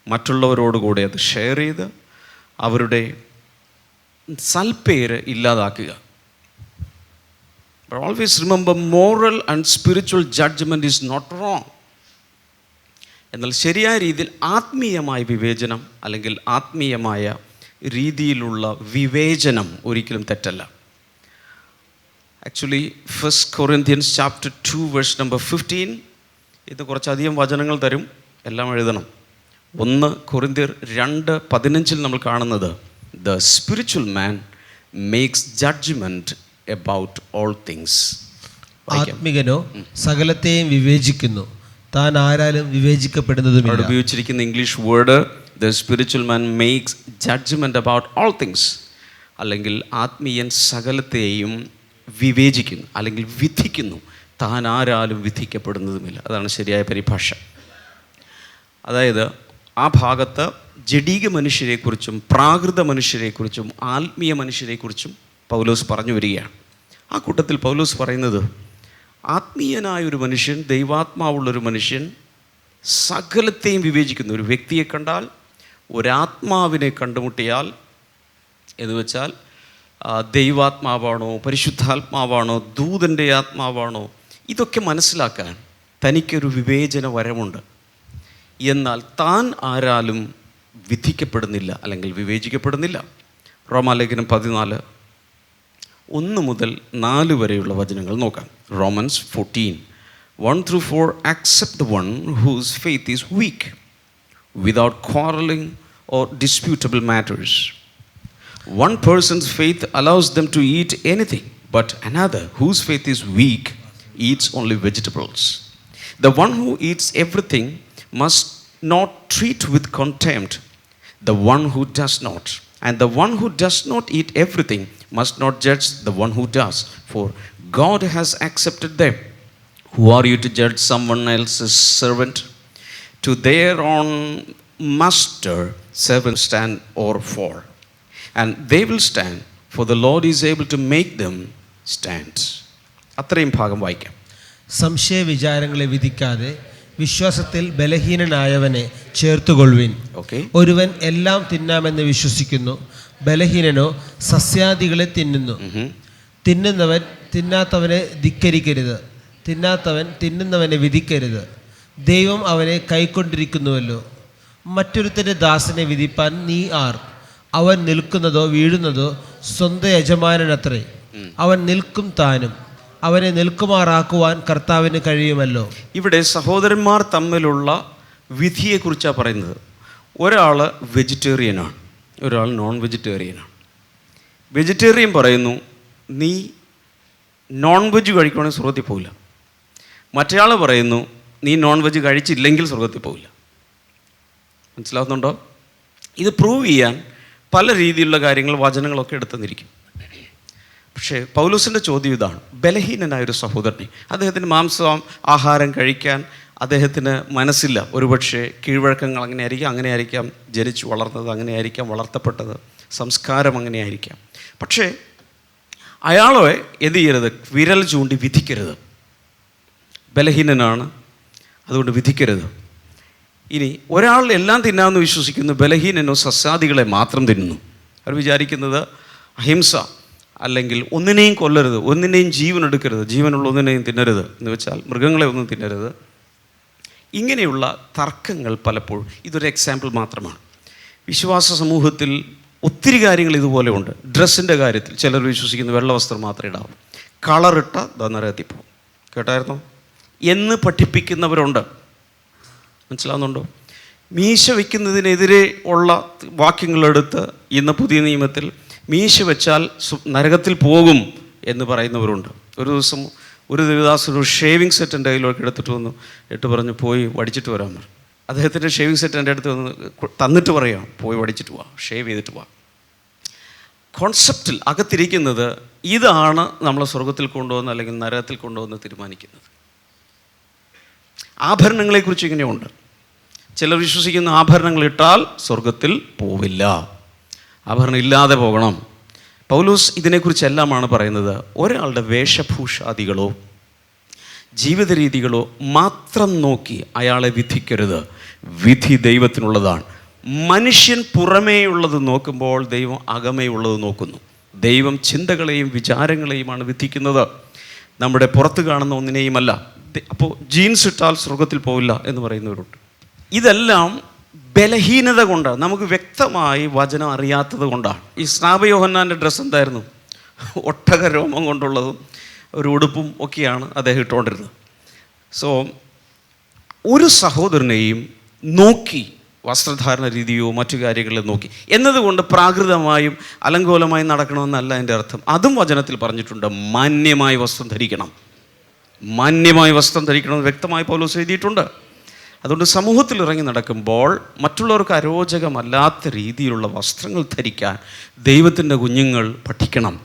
മറ്റുള്ളവരോടുകൂടെ അത് ഷെയർ ചെയ്ത് അവരുടെ സൽപ്പേര് ഇല്ലാതാക്കുക. But always remember, moral and spiritual judgment is not wrong. എന്നാൽ ശരിയായ രീതിയിൽ ആത്മീയമായ വിവേചനം അല്ലെങ്കിൽ ആത്മീയമായ രീതിയിലുള്ള വിവേചനം ഒരിക്കലും തെറ്റല്ല. Actually 1 Corinthians chapter 2 verse number 15, ഇത് കുറച്ചധികം വചനങ്ങൾ തരും, എല്ലാം എഴുതണം. 1 കൊരിന്ത്യർ 2:15 നമ്മൾ കാണുന്നത്, the spiritual man makes judgement about all things. ആത്മികനോ സകലത്തെയും വിവേചിക്കുന്നു, താൻ ആരാലും വിവേചിക്കപ്പെടുന്നതുമില്ല. അവിടെ ഉപയോഗിച്ചിരിക്കുന്ന English word the spiritual man makes judgement about all things, അല്ലെങ്കിൽ ആത്മീയൻ സകലത്തെയും വിവേചിക്കുന്നു അല്ലെങ്കിൽ വിധിക്കുന്നു, താൻ ആരാലും വിധിക്കപ്പെടുന്നതുമില്ല. അതാണ് ശരിയായ പരിഭാഷ. അതായത് ആ ഭാഗത്ത് ജഡീക മനുഷ്യരെക്കുറിച്ചും പ്രാകൃത മനുഷ്യരെക്കുറിച്ചും ആത്മീയ മനുഷ്യരെക്കുറിച്ചും പൗലോസ് പറഞ്ഞു വരികയാണ്. ആ കൂട്ടത്തിൽ പൗലോസ് പറയുന്നത്, ആത്മീയനായൊരു മനുഷ്യൻ, ദൈവാത്മാവുള്ളൊരു മനുഷ്യൻ സകലത്തെയും വിവേചിക്കുന്നു. ഒരു വ്യക്തിയെ കണ്ടാൽ, ഒരാത്മാവിനെ കണ്ടുമുട്ടിയാൽ, എന്ന് വെച്ചാൽ ദൈവാത്മാവാണോ പരിശുദ്ധാത്മാവാണോ ദൂതൻ്റെ ആത്മാവാണോ, ഇതൊക്കെ മനസ്സിലാക്കാൻ തനിക്കൊരു വിവേചന വരമുണ്ട്. എന്നാൽ താൻ ആരാലും വിധിക്കപ്പെടുന്നില്ല അല്ലെങ്കിൽ വിവേചിക്കപ്പെടുന്നില്ല. റോമാലേഖനം 14:1 മുതൽ 4 വരെയുള്ള വചനങ്ങൾ നോക്കാം. Romans 14:1-4, accept the one whose faith is weak without quarreling or disputable matters. One person's faith allows them to eat anything, but another whose faith is weak eats only vegetables. The one who eats everything must not treat with contempt the one who does not, and the one who does not eat everything must not judge the one who does, for God has accepted them. Who are you to judge someone else's servant? To their own master servants stand or fall, and they will stand, for the Lord is able to make them stand. അത്രയും ഭാഗം വായിക്കാം. സംശയ വിചാരങ്ങളെ വിധിക്കാതെ വിശ്വാസത്തിൽ ബലഹീനനായവനെ ചേർത്തുകൊള്ളുവിൻ. Okay. ഒരുവൻ എല്ലാം തിന്നാമെന്ന് വിശ്വസിക്കുന്നു, ബലഹീനനോ സസ്യാദികളെ തിന്നുന്നു. തിന്നുന്നവൻ തിന്നാത്തവനെ ധിക്കരിക്കരുത്, തിന്നാത്തവൻ തിന്നുന്നവനെ വിധിക്കരുത്. ദൈവം അവനെ കൈക്കൊണ്ടിരിക്കുന്നുവല്ലോ. മറ്റൊരുത്തൻ്റെ ദാസനെ വിധിപ്പാൻ നീ ആർ? അവൻ നിൽക്കുന്നതോ വീഴുന്നതോ സ്വന്തം യജമാനനത്രേ. അവൻ നിൽക്കും താനും. അവനെ നിൽക്കുമാറാക്കുവാൻ കർത്താവിന് കഴിയുമല്ലോ. ഇവിടെ സഹോദരന്മാർ തമ്മിലുള്ള വിധിയെക്കുറിച്ചാണ് പറയുന്നത്. ഒരാൾ വെജിറ്റേറിയനാണ്, ഒരാൾ നോൺ വെജിറ്റേറിയനാണ്. വെജിറ്റേറിയൻ പറയുന്നു നീ നോൺ വെജ് കഴിക്കുകയാണെങ്കിൽ സ്വർഗത്തിൽ പോവില്ല. മറ്റേയാൾ പറയുന്നു നീ നോൺ വെജ് കഴിച്ചില്ലെങ്കിൽ സ്വർഗത്തിൽ പോവില്ല. മനസ്സിലാവുന്നുണ്ടോ? ഇത് പ്രൂവ് ചെയ്യാൻ പല രീതിയിലുള്ള കാര്യങ്ങൾ വചനങ്ങളൊക്കെ എടുത്തെന്നിരിക്കും. പക്ഷേ പൗലോസിൻ്റെ ചോദ്യം ഇതാണ്. ബലഹീനനായൊരു സഹോദരനെ, അദ്ദേഹത്തിന് ആഹാരം കഴിക്കാൻ അദ്ദേഹത്തിന് മനസ്സില്ല. ഒരുപക്ഷെ കീഴ്വഴക്കങ്ങൾ അങ്ങനെ ആയിരിക്കാം, ജനിച്ചു വളർന്നത് അങ്ങനെ ആയിരിക്കാം, വളർത്തപ്പെട്ടത്, സംസ്കാരം അങ്ങനെ ആയിരിക്കാം. പക്ഷേ അയാളെ എന്ത് ചെയ്യരുത്? വിരൽ ചൂണ്ടി വിധിക്കരുത്. ബലഹീനനാണ്, അതുകൊണ്ട് വിധിക്കരുത്. ഇനി ഒരാൾ എല്ലാം തിന്നാമെന്ന് വിശ്വസിക്കുന്നു, ബലഹീനനോ സസ്യാദികളെ മാത്രം തിന്നുന്നു. അവർ വിചാരിക്കുന്നത് അഹിംസ, അല്ലെങ്കിൽ ഒന്നിനെയും കൊല്ലരുത്, ഒന്നിനെയും ജീവൻ എടുക്കരുത്, ജീവനുള്ള ഒന്നിനെയും തിന്നരുത് എന്ന് വെച്ചാൽ മൃഗങ്ങളെ ഒന്നും തിന്നരുത്. ഇങ്ങനെയുള്ള തർക്കങ്ങൾ പലപ്പോഴും ഇതൊരു എക്സാമ്പിൾ മാത്രമാണ്. വിശ്വാസ സമൂഹത്തിൽ ഒത്തിരി കാര്യങ്ങൾ ഇതുപോലെ ഉണ്ട്. ഡ്രസ്സിൻ്റെ കാര്യത്തിൽ ചിലർ വിശ്വസിക്കുന്ന വെള്ള വസ്ത്രം മാത്രമേ ഇടാവൂ, കളറിട്ട നരകത്തിൽ പോകും. കേട്ടായിരുന്നോ? എന്ന് പഠിപ്പിക്കുന്നവരുണ്ട്. മനസ്സിലാവുന്നുണ്ടോ? മീശ വയ്ക്കുന്നതിനെതിരെ ഉള്ള വാക്യങ്ങളെടുത്ത് ഇന്ന് പുതിയ നിയമത്തിൽ മീശ വെച്ചാൽ നരകത്തിൽ പോകും എന്ന് പറയുന്നവരുണ്ട്. ഒരു ദിവസം ഒരു ദേവദാസ് ഒരു ഷേവിങ് സെറ്റ് എൻ്റെ കയ്യിലൊക്കെ എടുത്തിട്ട് വന്നു, പറഞ്ഞു പോയി വടിച്ചിട്ട് വരാൻ പറഞ്ഞു. അദ്ദേഹത്തിൻ്റെ ഷേവിങ് സെറ്റ് എൻ്റെ അടുത്ത് വന്ന് തന്നിട്ട് പറയാം, പോയി വടിച്ചിട്ട് പോവാം, ഷേവ് ചെയ്തിട്ട് പോവാം. കോൺസെപ്റ്റിൽ അകത്തിരിക്കുന്നത് ഇതാണ് നമ്മളെ സ്വർഗത്തിൽ കൊണ്ടുവന്ന് അല്ലെങ്കിൽ നരകത്തിൽ കൊണ്ടുവന്ന് തീരുമാനിക്കുന്നത്. ആഭരണങ്ങളെക്കുറിച്ച് ഇങ്ങനെയുണ്ട്. ചിലർ വിശ്വസിക്കുന്ന ആഭരണങ്ങൾ ഇട്ടാൽ സ്വർഗത്തിൽ പോവില്ല, ആഭരണം ഇല്ലാതെ പോകണം. പൗലോസ് ഇതിനെക്കുറിച്ചെല്ലാമാണ് പറയുന്നത്. ഒരാളുടെ വേഷഭൂഷാദികളോ ജീവിത രീതികളോ മാത്രം നോക്കി അയാളെ വിധിക്കരുത്. വിധി ദൈവത്തിനുള്ളതാണ്. മനുഷ്യൻ പുറമേയുള്ളത് നോക്കുമ്പോൾ ദൈവം അകമേയുള്ളത് നോക്കുന്നു. ദൈവം ചിന്തകളെയും വിചാരങ്ങളെയുമാണ് വിധിക്കുന്നത്, നമ്മുടെ പുറത്ത് കാണുന്ന ഒന്നിനെയുമല്ല. അപ്പോൾ ജീൻസ് ഇട്ടാൽ സ്വർഗത്തിൽ പോവില്ല എന്ന് പറയുന്നവരുണ്ട്. ഇതെല്ലാം ബലഹീനത കൊണ്ടാണ്, നമുക്ക് വ്യക്തമായി വചനം അറിയാത്തത് കൊണ്ടാണ്. ഈ സ്നാപക യോഹന്നാൻ്റെ ഡ്രസ്സ് എന്തായിരുന്നു? ഒട്ടക രോമം കൊണ്ടുള്ളതും ഒരു ഉടുപ്പും ഒക്കെയാണ് അദ്ദേഹം ഇട്ടുകൊണ്ടിരുന്നത്. സോ ഒരു സഹോദരനെയും നോക്കി വസ്ത്രധാരണ രീതിയോ മറ്റു കാര്യങ്ങളെ നോക്കി എന്നതുകൊണ്ട് പ്രാകൃതമായും അലങ്കോലമായും നടക്കണമെന്നല്ല എൻ്റെ അർത്ഥം. അതും വചനത്തിൽ പറഞ്ഞിട്ടുണ്ട്. മാന്യമായി വസ്ത്രം ധരിക്കണം, മാന്യമായി വസ്ത്രം ധരിക്കണമെന്ന് വ്യക്തമായി പൗലോസ് എഴുതിയിട്ടുണ്ട്. അതുകൊണ്ട് സമൂഹത്തിൽ ഇറങ്ങി നടക്കുമ്പോൾ മറ്റുള്ളവർക്ക് അരോചകമല്ലാത്ത രീതിയിലുള്ള വസ്ത്രങ്ങൾ ധരിക്കാൻ ദൈവത്തിൻ്റെ കുഞ്ഞുങ്ങൾ പഠിക്കണം.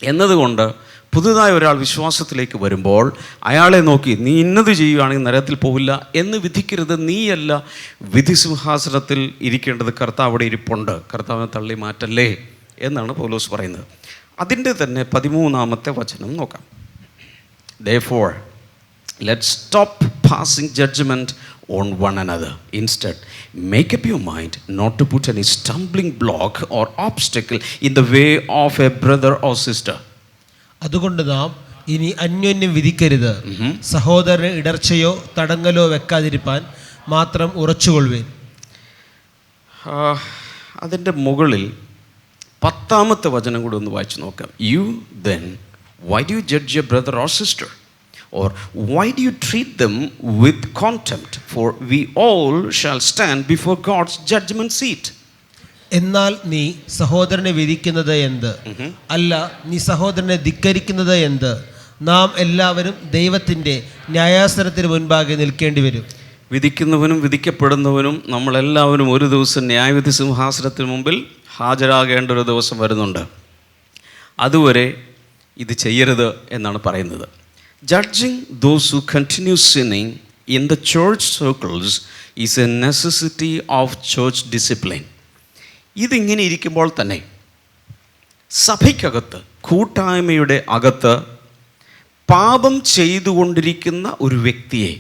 എന്നതുകൊണ്ട് പുതുതായി ഒരാൾ വിശ്വാസത്തിലേക്ക് വരുമ്പോൾ അയാളെ നോക്കി നീ ഇന്നത് ചെയ്യുകയാണെങ്കിൽ നരകത്തിൽ പോവില്ല എന്ന് വിധിക്കരുത്. നീയല്ല വിധി സിംഹാസനത്തിൽ ഇരിക്കേണ്ടത്, കർത്താവ് അവിടെ ഇരിപ്പുണ്ട്, കർത്താവിനെ തള്ളി മാറ്റല്ലേ എന്നാണ് പൗലോസ് പറയുന്നത്. അതിൻ്റെ തന്നെ 13-ാമത്തെ വചനം നോക്കാം. Therefore, let's stop passing judgment on one another. Instead, make up your mind not to put any stumbling block or obstacle in the way of a brother or sister. അതുകൊണ്ട് നാം ഇനി അന്യോന്യം വിധിക്കരുത്, സഹോദരന് ഇടർച്ചയോ തടങ്ങലോ വെക്കാതിരിപ്പാൻ മാത്രം ഉറച്ചുകൊള്ളുവേൻ. അതിൻ്റെ മുകളിൽ 10-ാമത്തെ വചനം കൂടി ഒന്ന് വായിച്ചു നോക്കാം. You then, why do you judge your brother or sister? Or why do you treat them with contempt? For we all shall stand before God's judgment seat. എന്നാൽ നീ സഹോദരനെ വിധിക്കുന്നത് എന്ത്? അല്ല, നീ സഹോദരനെ ധിക്കരിക്കുന്നത് എന്ത്? നാം എല്ലാവരും ദൈവത്തിൻ്റെ ന്യായാസനത്തിന് മുൻപാകെ നിൽക്കേണ്ടി വരും. വിധിക്കുന്നവനും വിധിക്കപ്പെടുന്നവനും നമ്മളെല്ലാവരും ഒരു ദിവസം ന്യായവിധി സിംഹാസനത്തിന് മുമ്പിൽ ഹാജരാകേണ്ട ഒരു ദിവസം വരുന്നുണ്ട്. അതുവരെ ഇത് ചെയ്യരുത് എന്നാണ് പറയുന്നത്. Judging those who continue sinning in the church circles is A necessity of church discipline. ഇതിങ്ങനെ ഇരിക്കുമ്പോൾ തന്നെ സഭയ്ക്കകത്ത്, കൂട്ടായ്മയുടെ അകത്ത് പാപം ചെയ്തുകൊണ്ടിരിക്കുന്ന ഒരു വ്യക്തിയെ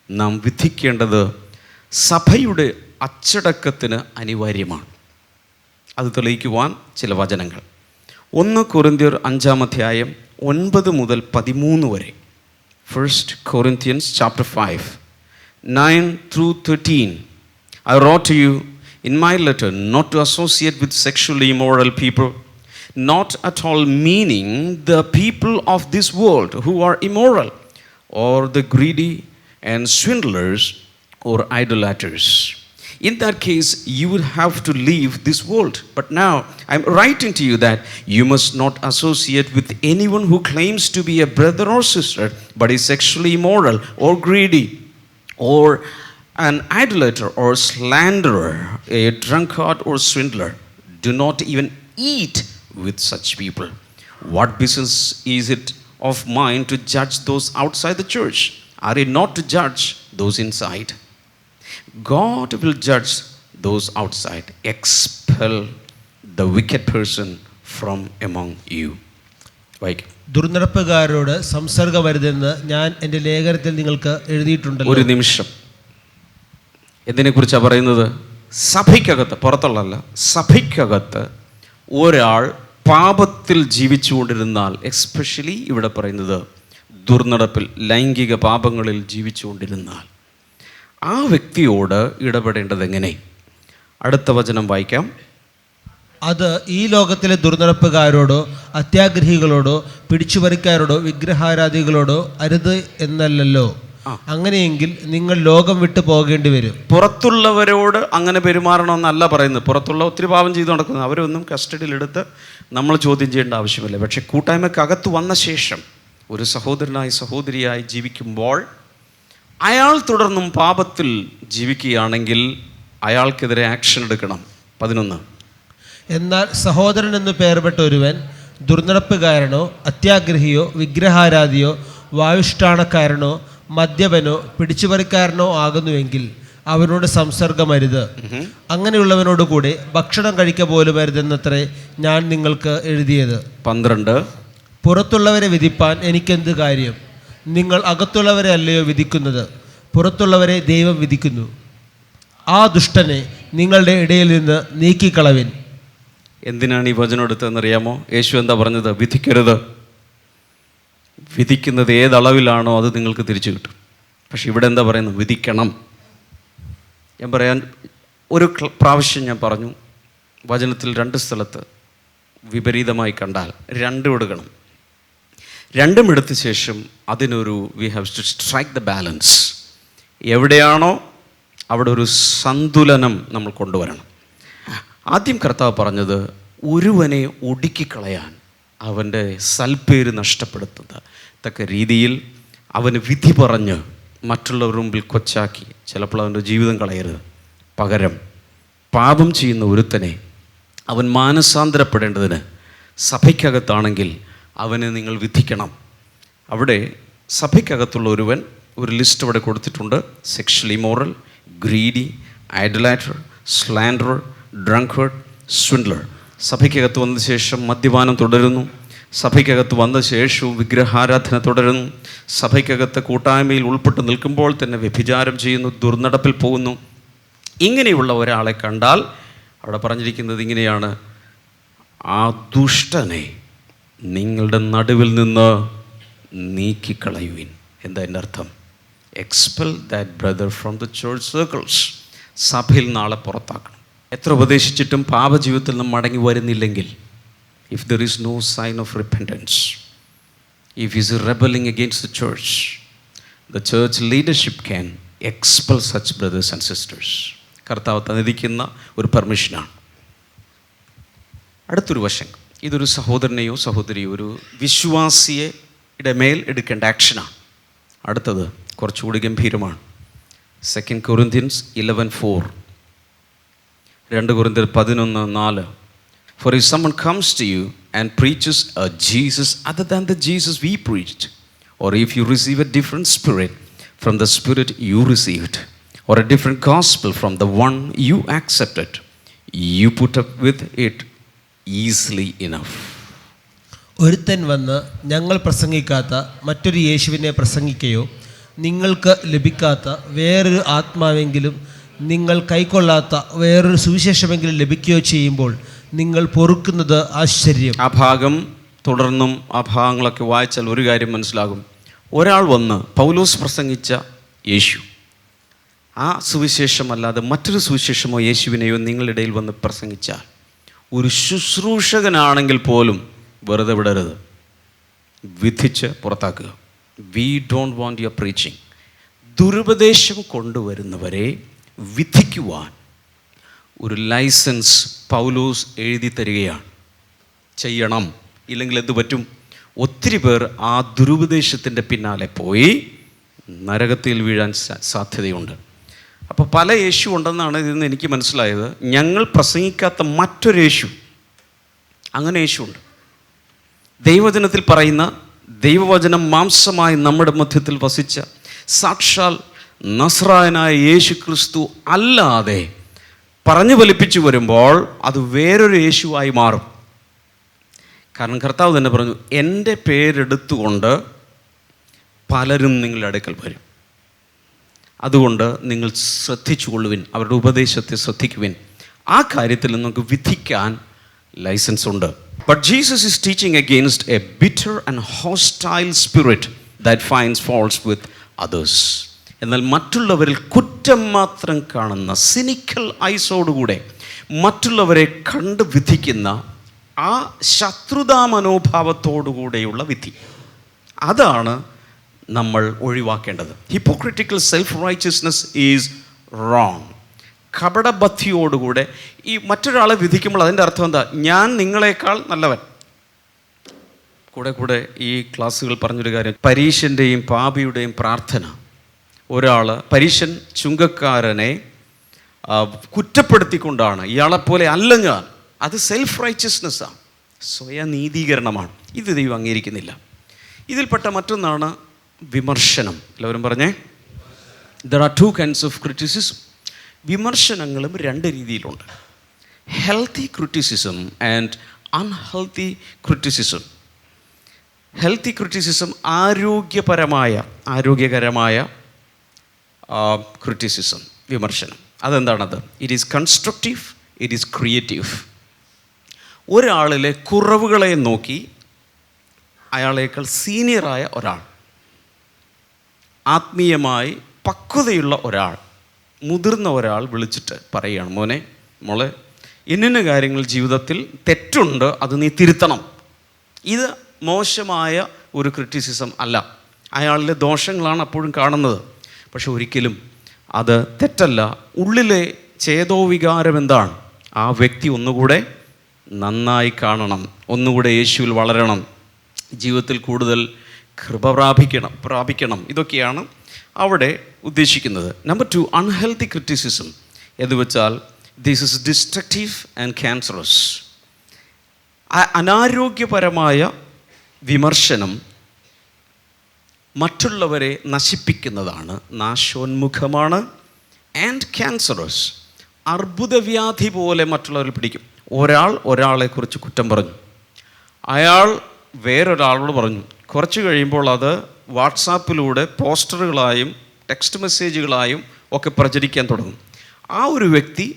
നാം വിധിക്കേണ്ടത് സഭയുടെ അച്ചടക്കത്തിന് അനിവാര്യമാണ്. അത് തെളിയിക്കുവാൻ ചില വചനങ്ങൾ. 1 കൊരിന്ത്യർ 5 9 മുതൽ 13 വരെ. 1 Corinthians chapter 5 9 through 13. I wrote to you in my letter not to associate with sexually immoral people, not at all meaning the people of this world who are immoral, or the greedy and swindlers, or idolaters. In that case, you would have to leave this world. But now, I'm writing to you that you must not associate with anyone who claims to be a brother or sister, but is sexually immoral, or greedy, or an idolater, or slanderer, a drunkard, or swindler. Do not even eat with such people. What business is it of mine to judge those outside the church? Are you not to judge those inside? God will judge those outside. Expel the wicked person from among you. വായിക്കാം. ദുർനടപ്പുകാരോട് സംസർഗമരുതെന്ന് ഞാൻ എൻ്റെ ലേഖനത്തിൽ നിങ്ങൾക്ക് എഴുതിയിട്ടുണ്ടല്ലോ. ഒരു നിമിഷം. എന്തിനെക്കുറിച്ചാണ് പറയുന്നത്? സഭയ്ക്കകത്ത്, പുറത്തുള്ളതല്ല, സഭയ്ക്കകത്ത് ഒരാൾ പാപത്തിൽ ജീവിച്ചുകൊണ്ടിരുന്നാൽ, എസ്പെഷ്യലി ഇവിടെ പറയുന്നത് ദുർനടപ്പിൽ, ലൈംഗിക പാപങ്ങളിൽ ജീവിച്ചുകൊണ്ടിരുന്നാൽ, ആ വ്യക്തിയോട് ഇടപെടേണ്ടത് എങ്ങനെ? അടുത്ത വചനം വായിക്കാം. അത് ഈ ലോകത്തിലെ ദുർനടപ്പുകാരോടോ അത്യാഗ്രഹികളോടോ പിടിച്ചുപറിക്കാരോടോ വിഗ്രഹാരാധികളോടോ അരുത് എന്നല്ലല്ലോ. അങ്ങനെയെങ്കിൽ നിങ്ങൾ ലോകം വിട്ടു പോകേണ്ടി വരും. പുറത്തുള്ളവരോട് അങ്ങനെ പെരുമാറണമെന്നല്ല പറയുന്നത്. പുറത്തുള്ള ഒത്തിരി പാപം ചെയ്തു നടക്കുന്നത് അവരൊന്നും കസ്റ്റഡിയിലെടുത്ത് നമ്മൾ ചോദ്യം ചെയ്യേണ്ട ആവശ്യമില്ല. പക്ഷേ കൂട്ടായ്മക്കകത്ത് വന്ന ശേഷം ഒരു സഹോദരനായി സഹോദരിയായി ജീവിക്കുമ്പോൾ അയാൾ തുടർന്നും പാപത്തിൽ ജീവിക്കുകയാണെങ്കിൽ അയാൾക്കെതിരെ ആക്ഷൻ എടുക്കണം. 11. എന്നാൽ സഹോദരൻ എന്ന് പേർപ്പെട്ട ഒരുവൻ ദുർനടപ്പുകാരനോ അത്യാഗ്രഹിയോ വിഗ്രഹാരാധിയോ വായുഷ്ഠാണക്കാരനോ മദ്യപനോ പിടിച്ചുപറിക്കാരനോ ആകുന്നുവെങ്കിൽ അവനോട് സംസർഗമരുത്. അങ്ങനെയുള്ളവനോട് കൂടെ ഭക്ഷണം കഴിക്ക പോലും അരുതെന്നത്രേ ഞാൻ നിങ്ങൾക്ക് എഴുതിയത്. 12. പുറത്തുള്ളവരെ വിധിപ്പാൻ എനിക്കെന്ത് കാര്യം? നിങ്ങൾ അകത്തുള്ളവരെ അല്ലയോ വിധിക്കുന്നത്? പുറത്തുള്ളവരെ ദൈവം വിധിക്കുന്നു. ആ ദുഷ്ടനെ നിങ്ങളുടെ ഇടയിൽ നിന്ന് നീക്കിക്കളവിൻ. എന്തിനാണ് ഈ വചനം എടുത്തതെന്നറിയാമോ? യേശു എന്താ പറഞ്ഞത്? വിധിക്കരുത്. വിധിക്കുന്നത് ഏതളവിലാണോ അത് നിങ്ങൾക്ക് തിരിച്ചു കിട്ടും. പക്ഷെ ഇവിടെ എന്താ പറയുന്നത്? വിധിക്കണം. ഞാൻ പറയാൻ ഒരു പ്രാവശ്യം ഞാൻ പറഞ്ഞു, വചനത്തിൽ 2 സ്ഥലത്ത് വിപരീതമായി കണ്ടാൽ 2 എടുക്കണം. 2 എടുത്ത ശേഷം അതിനൊരു we have to strike the balance. എവിടെയാണോ അവിടെ ഒരു സന്തുലനം നമ്മൾ കൊണ്ടുവരണം. ആദ്യം കർത്താവ് പറഞ്ഞത് ഒരുവനെ ഒടുക്കിക്കളയാൻ, അവൻ്റെ സൽപ്പേര് നഷ്ടപ്പെടുത്തുന്ന തക്ക രീതിയിൽ അവന് വിധി പറഞ്ഞ് മറ്റുള്ളവരുടെ മുമ്പിൽ കൊച്ചാക്കി ചിലപ്പോൾ അവൻ്റെ ജീവിതം കളയരുത്. പകരം പാപം ചെയ്യുന്ന ഒരുത്തനെ അവൻ മാനസാന്തരപ്പെടേണ്ടതിന് സഭയ്ക്കകത്താണെങ്കിൽ അവനെ നിങ്ങൾ വിധിക്കണം. അവിടെ സഭയ്ക്കകത്തുള്ള ഒരുവൻ ഒരു ലിസ്റ്റ് അവിടെ കൊടുത്തിട്ടുണ്ട്. Sexually moral, greedy, idolater, slanderer, drunkard, swindler. സഭയ്ക്കകത്ത് വന്ന ശേഷം മദ്യപാനം തുടരുന്നു. സഭയ്ക്കകത്ത് വന്ന ശേഷവും വിഗ്രഹാരാധന തുടരുന്നു. സഭയ്ക്കകത്ത് കൂട്ടായ്മയിൽ ഉൾപ്പെട്ട് നിൽക്കുമ്പോൾ തന്നെ വ്യഭിചാരം ചെയ്യുന്നു, ദുർനടപ്പിൽ പോകുന്നു. ഇങ്ങനെയുള്ള ഒരാളെ കണ്ടാൽ അവിടെ പറഞ്ഞിരിക്കുന്നത് ഇങ്ങനെയാണ്: ആ ദുഷ്ടനെ നിങ്ങളുടെ നടുവിൽ നിന്ന് നീക്കിക്കളയുവിൻ. എന്താ എൻ്റെ അർത്ഥം? Expel that brother from the church circles. സഭയിൽ നാളെ പുറത്താക്കണം. എത്ര ഉപദേശിച്ചിട്ടും പാപജീവിതത്തിൽ നിന്ന് മടങ്ങി വരുന്നില്ലെങ്കിൽ, if there is no sign of repentance, if he is rebelling against the church leadership can expel such brothers and sisters. കർത്താവ് തന്നിരിക്കുന്ന ഒരു പെർമിഷനാണ്. അടുത്തൊരു വശം, ഇതൊരു സഹോദരനെയോ സഹോദരിയോ ഒരു വിശ്വാസിയുടെ മേൽ എടുക്കേണ്ട ആക്ഷനാണ്. അടുത്തത് കുറച്ചുകൂടി ഗംഭീരമാണ്. 2 Corinthians 11:4, 2 Corinthians 11:4. For if someone comes to you and preaches a Jesus other than the Jesus we preached, or if you receive a different spirit from the spirit you received, or a different gospel from the one you accepted, you put up with it easily enough. ഒരുത്തൻ വന്ന് ഞങ്ങൾ പ്രസംഗിക്കാത്ത മറ്റൊരു യേശുവിനെ പ്രസംഗിക്കുകയോ നിങ്ങൾക്ക് ലഭിക്കാത്ത വേറൊരു ആത്മാവെങ്കിലും നിങ്ങൾ കൈക്കൊള്ളാത്ത വേറൊരു സുവിശേഷമെങ്കിലും ലഭിക്കുകയോ ചെയ്യുമ്പോൾ നിങ്ങൾ പൊറുക്കുന്നത് ആശ്ചര്യം. ആ ഭാഗം തുടർന്നും ആ ഭാഗങ്ങളൊക്കെ വായിച്ചാൽ ഒരു കാര്യം മനസ്സിലാകും. ഒരാൾ വന്ന് പൗലോസ് പ്രസംഗിച്ച യേശു, ആ സുവിശേഷമല്ലാതെ മറ്റൊരു സുവിശേഷമോ യേശുവിനെയോ നിങ്ങളുടെ ഇടയിൽ വന്ന് പ്രസംഗിച്ചാൽ, ഒരു ശുശ്രൂഷകനാണെങ്കിൽ പോലും വെറുതെ വിടരുത്, വിധിച്ച് പുറത്താക്കുക. We don't want your preaching. ദുരുപദേശം കൊണ്ടുവരുന്നവരെ വിധിക്കുവാൻ ഒരു ലൈസൻസ് പൗലോസ് എഴുതി തരികയാണ്. ചെയ്യണം, ഇല്ലെങ്കിൽ എന്തു പറ്റും? ഒത്തിരി പേർ ആ ദുരുപദേശത്തിൻ്റെ പിന്നാലെ പോയി നരകത്തിൽ വീഴാൻ സാധ്യതയുണ്ട്. അപ്പോൾ പല യേശു ഉണ്ടെന്നാണ് ഇതിന്ന് എനിക്ക് മനസ്സിലായത്. ഞങ്ങൾ പ്രസംഗിക്കാത്ത മറ്റൊരു യേശു, അങ്ങനെ യേശുണ്ട്. ദൈവജനത്തിൽ പറയുന്ന ദൈവവചനം മാംസമായി നമ്മുടെ മധ്യത്തിൽ വസിച്ച സാക്ഷാൽ നസ്രായനായ യേശു ക്രിസ്തു അല്ലാതെ പറഞ്ഞു ഫലിപ്പിച്ചു വരുമ്പോൾ അത് വേറൊരു യേശുവായി മാറും. കാരണം കർത്താവ് തന്നെ പറഞ്ഞു, എൻ്റെ പേരെടുത്തുകൊണ്ട് പലരും നിങ്ങളുടെ അടുക്കൽ വരും. അതുകൊണ്ട് നിങ്ങൾ ശ്രദ്ധിച്ചുകൊള്ളുവിൻ, അവരുടെ ഉപദേശത്തെ ശ്രദ്ധിക്കുവിൻ. ആ കാര്യത്തിൽ നിങ്ങൾക്ക് വിധിക്കാൻ ലൈസൻസ് ഉണ്ട്. But Jesus is teaching against A bitter and hostile spirit that finds faults with others. എന്നാൽ മറ്റുള്ളവരിൽ കുറ്റം മാത്രം കാണുന്ന സിനിക്കൽ ഐസോടുകൂടെ മറ്റുള്ളവരെ കണ്ട് വിധിക്കുന്ന ആ ശത്രുതാ മനോഭാവത്തോടുകൂടെയുള്ള വിധി, അതാണ് നമ്മൾ ഒഴിവാക്കേണ്ടത്. Hypocritical self righteousness is wrong. കപടബദ്ധിയോടുകൂടെ ഈ മറ്റൊരാളെ വിധിക്കുമ്പോൾ അതിൻ്റെ അർത്ഥം എന്താ? ഞാൻ നിങ്ങളെക്കാൾ നല്ലവൻ. കൂടെ ഈ ക്ലാസ്സുകൾ പറഞ്ഞൊരു കാര്യം, പരീശൻ്റെയും പാപിയുടെയും പ്രാർത്ഥന. ഒരാൾ പരീശൻ ചുങ്കക്കാരനെ കുറ്റപ്പെടുത്തിക്കൊണ്ടാണ്, ഇയാളെപ്പോലെ അല്ല ഞാൻ. അത് സെൽഫ് റൈച്ചസ്നെസ്സാണ്, സ്വയനീതീകരണമാണ്. ഇത് ദൈവം അംഗീകരിക്കുന്നില്ല. ഇതിൽപ്പെട്ട മറ്റൊന്നാണ് വിമർശനം. എല്ലാവരും പറഞ്ഞേ, there are 2 kinds of criticism. വിമർശനങ്ങളും 2 രീതിയിലുണ്ട്. Healthy criticism and unhealthy criticism. Healthy criticism ആരോഗ്യകരമായ ക്രിറ്റിസിസം, വിമർശനം. അതെന്താണത്? It is constructive, it is creative. ഒരാളിലെ കുറവുകളെ നോക്കി അയാളേക്കാൾ സീനിയറായ ഒരാൾ, ആത്മീയമായി പക്വതയുള്ള ഒരാൾ, മുതിർന്ന ഒരാൾ വിളിച്ചിട്ട് പറയുകയാണ്, മോളെ ഇന്ന കാര്യങ്ങൾ ജീവിതത്തിൽ തെറ്റുണ്ട്, അത് നീ തിരുത്തണം. ഇത് മോശമായ ഒരു ക്രിറ്റിസിസം അല്ല. അയാളിലെ ദോഷങ്ങളാണ് അപ്പോഴും കാണുന്നത്, പക്ഷെ ഒരിക്കലും അത് തെറ്റല്ല. ഉള്ളിലെ ചേതോവികാരം എന്താണ്? ആ വ്യക്തി ഒന്നുകൂടെ നന്നായി കാണണം, ഒന്നുകൂടെ യേശുവിൽ വളരണം, ജീവിതത്തിൽ കൂടുതൽ കൃപ പ്രാപിക്കണം. ഇതൊക്കെയാണ് അവിടെ ഉദ്ദേശിക്കുന്നത്. നമ്പർ 2, അൺഹെൽത്തി ക്രിറ്റിസിസം എന്ന് വെച്ചാൽ this is destructive and cancerous. അനാരോഗ്യപരമായ വിമർശനം മറ്റുള്ളവരെ നശിപ്പിക്കുന്നതാണ്, നാശോന്മുഖമാണ്. ആൻഡ് ക്യാൻസറസ്, അർബുദവ്യാധി പോലെ മറ്റുള്ളവരെ പിടിക്കും. ഒരാളെക്കുറിച്ച് കുറ്റം പറഞ്ഞു, അയാൾ വേറൊരാളോട് പറഞ്ഞു, കുറച്ച് കഴിയുമ്പോൾ അത് വാട്സാപ്പിലൂടെ പോസ്റ്ററുകളായും ടെക്സ്റ്റ് മെസ്സേജുകളായും ഒക്കെ പ്രചരിക്കാൻ തുടങ്ങും. ആ ഒരു വ്യക്തി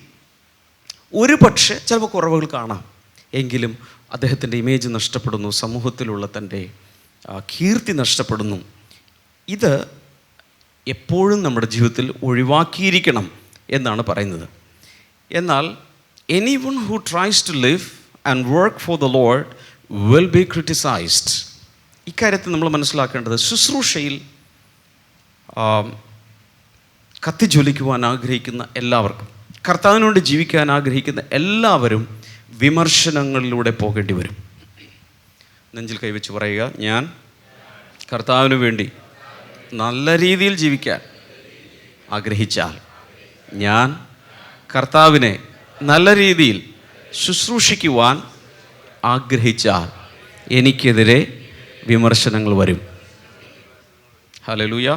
ഒരു പക്ഷേ ചിലപ്പോൾ കുറവുകൾ കാണാം, എങ്കിലും അദ്ദേഹത്തിൻ്റെ ഇമേജ് നഷ്ടപ്പെടുന്നു, സമൂഹത്തിലുള്ള തൻ്റെ കീർത്തി നഷ്ടപ്പെടുന്നു. ഇത് എപ്പോഴും നമ്മുടെ ജീവിതത്തിൽ ഒഴിവാക്കിയിരിക്കണം എന്നാണ് പറയുന്നത്. എന്നാൽ anyone who tries to live and work for the Lord will be criticized. ഇക്കാര്യത്തിൽ നമ്മൾ മനസ്സിലാക്കേണ്ടത്, ശുശ്രൂഷയിൽ കത്തിജ്വലിക്കുവാൻ ആഗ്രഹിക്കുന്ന എല്ലാവർക്കും, കർത്താവിന് വേണ്ടി ജീവിക്കാൻ ആഗ്രഹിക്കുന്ന എല്ലാവരും വിമർശനങ്ങളിലൂടെ പോകേണ്ടി വരും. നെഞ്ചിൽ കൈവച്ച് പറയുക, ഞാൻ കർത്താവിന് വേണ്ടി നല്ല രീതിയിൽ ജീവിക്കാൻ ആഗ്രഹിച്ചാൽ, ഞാൻ കർത്താവിനെ നല്ല രീതിയിൽ ശുശ്രൂഷിക്കുവാൻ ആഗ്രഹിച്ചാൽ എനിക്കെതിരെ വിമർശനങ്ങൾ വരും. ഹല്ലേലൂയ.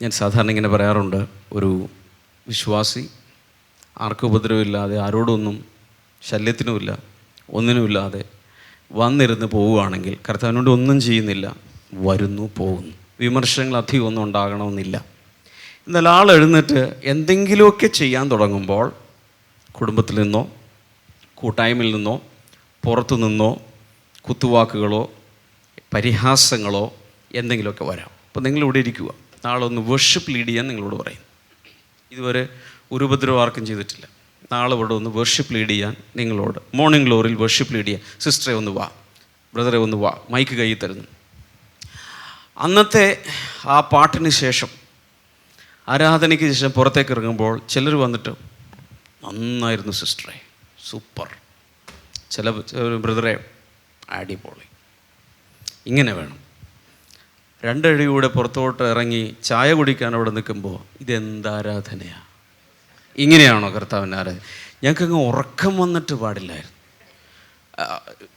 ഞാൻ സാധാരണ ഇങ്ങനെ പറയാറുണ്ട്, ഒരു വിശ്വാസി ആർക്കും ഉപദ്രവമില്ലാതെ, ആരോടൊന്നും ശല്യത്തിനുമില്ല, ഒന്നിനുമില്ലാതെ വന്നിരുന്ന് പോവുകയാണെങ്കിൽ കർത്താവിനോട് ഒന്നും ചെയ്യുന്നില്ല, വരുന്നു പോകുന്നു. വിമർശനങ്ങൾ അധികം ഒന്നും ഉണ്ടാകണമെന്നില്ല. എന്നാൽ ആൾ എഴുന്നേറ്റ് എന്തെങ്കിലുമൊക്കെ ചെയ്യാൻ തുടങ്ങുമ്പോൾ കുടുംബത്തിൽ നിന്നോ കൂട്ടായ്മയിൽ നിന്നോ പുറത്തു നിന്നോ കുത്തുവാക്കുകളോ പരിഹാസങ്ങളോ എന്തെങ്കിലുമൊക്കെ വരാം. അപ്പോൾ നിങ്ങളിവിടെ ഇരിക്കുക, നാളെ ഒന്ന് വർഷിപ്പ് ലീഡ് ചെയ്യാൻ നിങ്ങളോട് പറയും. ഇതുവരെ ഒരു ഉപദ്രവം ആർക്കും ചെയ്തിട്ടില്ല. നാളെ ഇവിടെ ഒന്ന് വർഷിപ്പ് ലീഡ് ചെയ്യാൻ നിങ്ങളോട്, മോർണിംഗ് ഗ്ലോറിയിൽ വർഷിപ്പ് ലീഡ് ചെയ്യാൻ സിസ്റ്ററെ ഒന്ന് വാ, ബ്രദറെ ഒന്ന് വാ, മൈക്ക് കയ്യിൽ തരുന്നു. അന്നത്തെ ആ പാട്ടിന് ശേഷം, ആരാധനയ്ക്ക് ശേഷം പുറത്തേക്ക് ഇറങ്ങുമ്പോൾ ചിലർ വന്നിട്ട് നന്നായിരുന്നു സിസ്റ്ററെ, സൂപ്പർ, ചില ബ്രദറെ അടിപൊളി, ഇങ്ങനെ വേണം. രണ്ടഴിയൂടെ പുറത്തോട്ട് ഇറങ്ങി ചായ കുടിക്കാൻ അവിടെ നിൽക്കുമ്പോൾ ഇതെന്താരാധനയാണ്, ഇങ്ങനെയാണോ കർത്താവിനെ ആരാധന? ഞങ്ങൾക്കങ്ങ് ഉറക്കം വന്നിട്ട് പാടില്ലായിരുന്നു.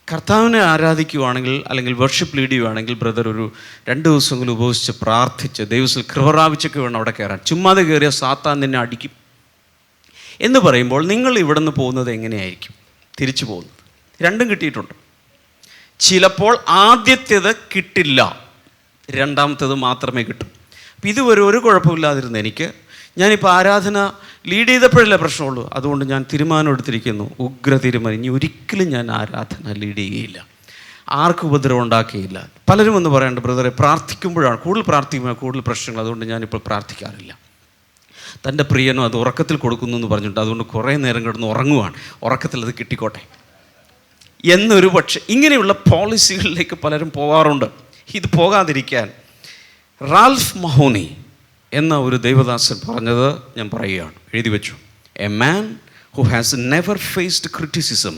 കർത്താവിനെ ആരാധിക്കുകയാണെങ്കിൽ അല്ലെങ്കിൽ വർഷിപ്പ് ലീഡ് ചെയ്യുകയാണെങ്കിൽ ബ്രദർ ഒരു 2 ദിവസമെങ്കിലും ഉപവസിച്ച് പ്രാർത്ഥിച്ച് ദൈവത്തിൽ കൃപ പ്രാപിച്ചൊക്കെ വേണം അവിടെ കയറാൻ. ചുമ്മാതെ കയറിയ സാത്താൻ നിന്നെ അടിക്കും എന്ന് പറയുമ്പോൾ നിങ്ങൾ ഇവിടെ നിന്ന് പോകുന്നത് എങ്ങനെയായിരിക്കും? തിരിച്ചു പോകുന്നത്. രണ്ടും കിട്ടിയിട്ടുണ്ട്. ചിലപ്പോൾ ആദ്യത്തേത് കിട്ടില്ല, രണ്ടാമത്തേത് മാത്രമേ കിട്ടൂ. അപ്പം ഇതുവരെ ഒരു കുഴപ്പമില്ലാതിരുന്ന എനിക്ക്, ഞാനിപ്പോൾ ആരാധന ലീഡ് ചെയ്തപ്പോഴല്ലേ പ്രശ്നമുള്ളൂ. അതുകൊണ്ട് ഞാൻ തീരുമാനം എടുത്തിരിക്കുന്നു, ഉഗ്ര തീരുമാനം, ഇനി ഒരിക്കലും ഞാൻ ആരാധന ലീഡ് ചെയ്യുകയില്ല, ആർക്കും ഉപദ്രവം ഉണ്ടാക്കുകയില്ല. പലരും എന്ന് പറയാണ്ട് ബ്രദറെ പ്രാർത്ഥിക്കുമ്പോഴാണ് കൂടുതൽ പ്രാർത്ഥിക്കുമ്പോൾ കൂടുതൽ പ്രശ്നങ്ങൾ, അതുകൊണ്ട് ഞാനിപ്പോൾ പ്രാർത്ഥിക്കാറില്ല. തൻ്റെ പ്രിയനോ അത് ഉറക്കത്തിൽ കൊടുക്കുന്നു എന്ന് പറഞ്ഞിട്ട് അതുകൊണ്ട് കുറേ നേരം കിടന്ന് ഉറങ്ങുവാണ്, ഉറക്കത്തിൽ അത് കിട്ടിക്കോട്ടെ എന്നൊരു പക്ഷേ ഇങ്ങനെയുള്ള പോളിസികളിലേക്ക് പലരും പോകാറുണ്ട്. ഇത് പോകാതിരിക്കാൻ റാൽഫ് മഹോനി എന്ന ഒരു ദൈവദാസൻ പറഞ്ഞത് ഞാൻ പറയുകയാണ്, എഴുതി വെച്ചു. A man who has never faced criticism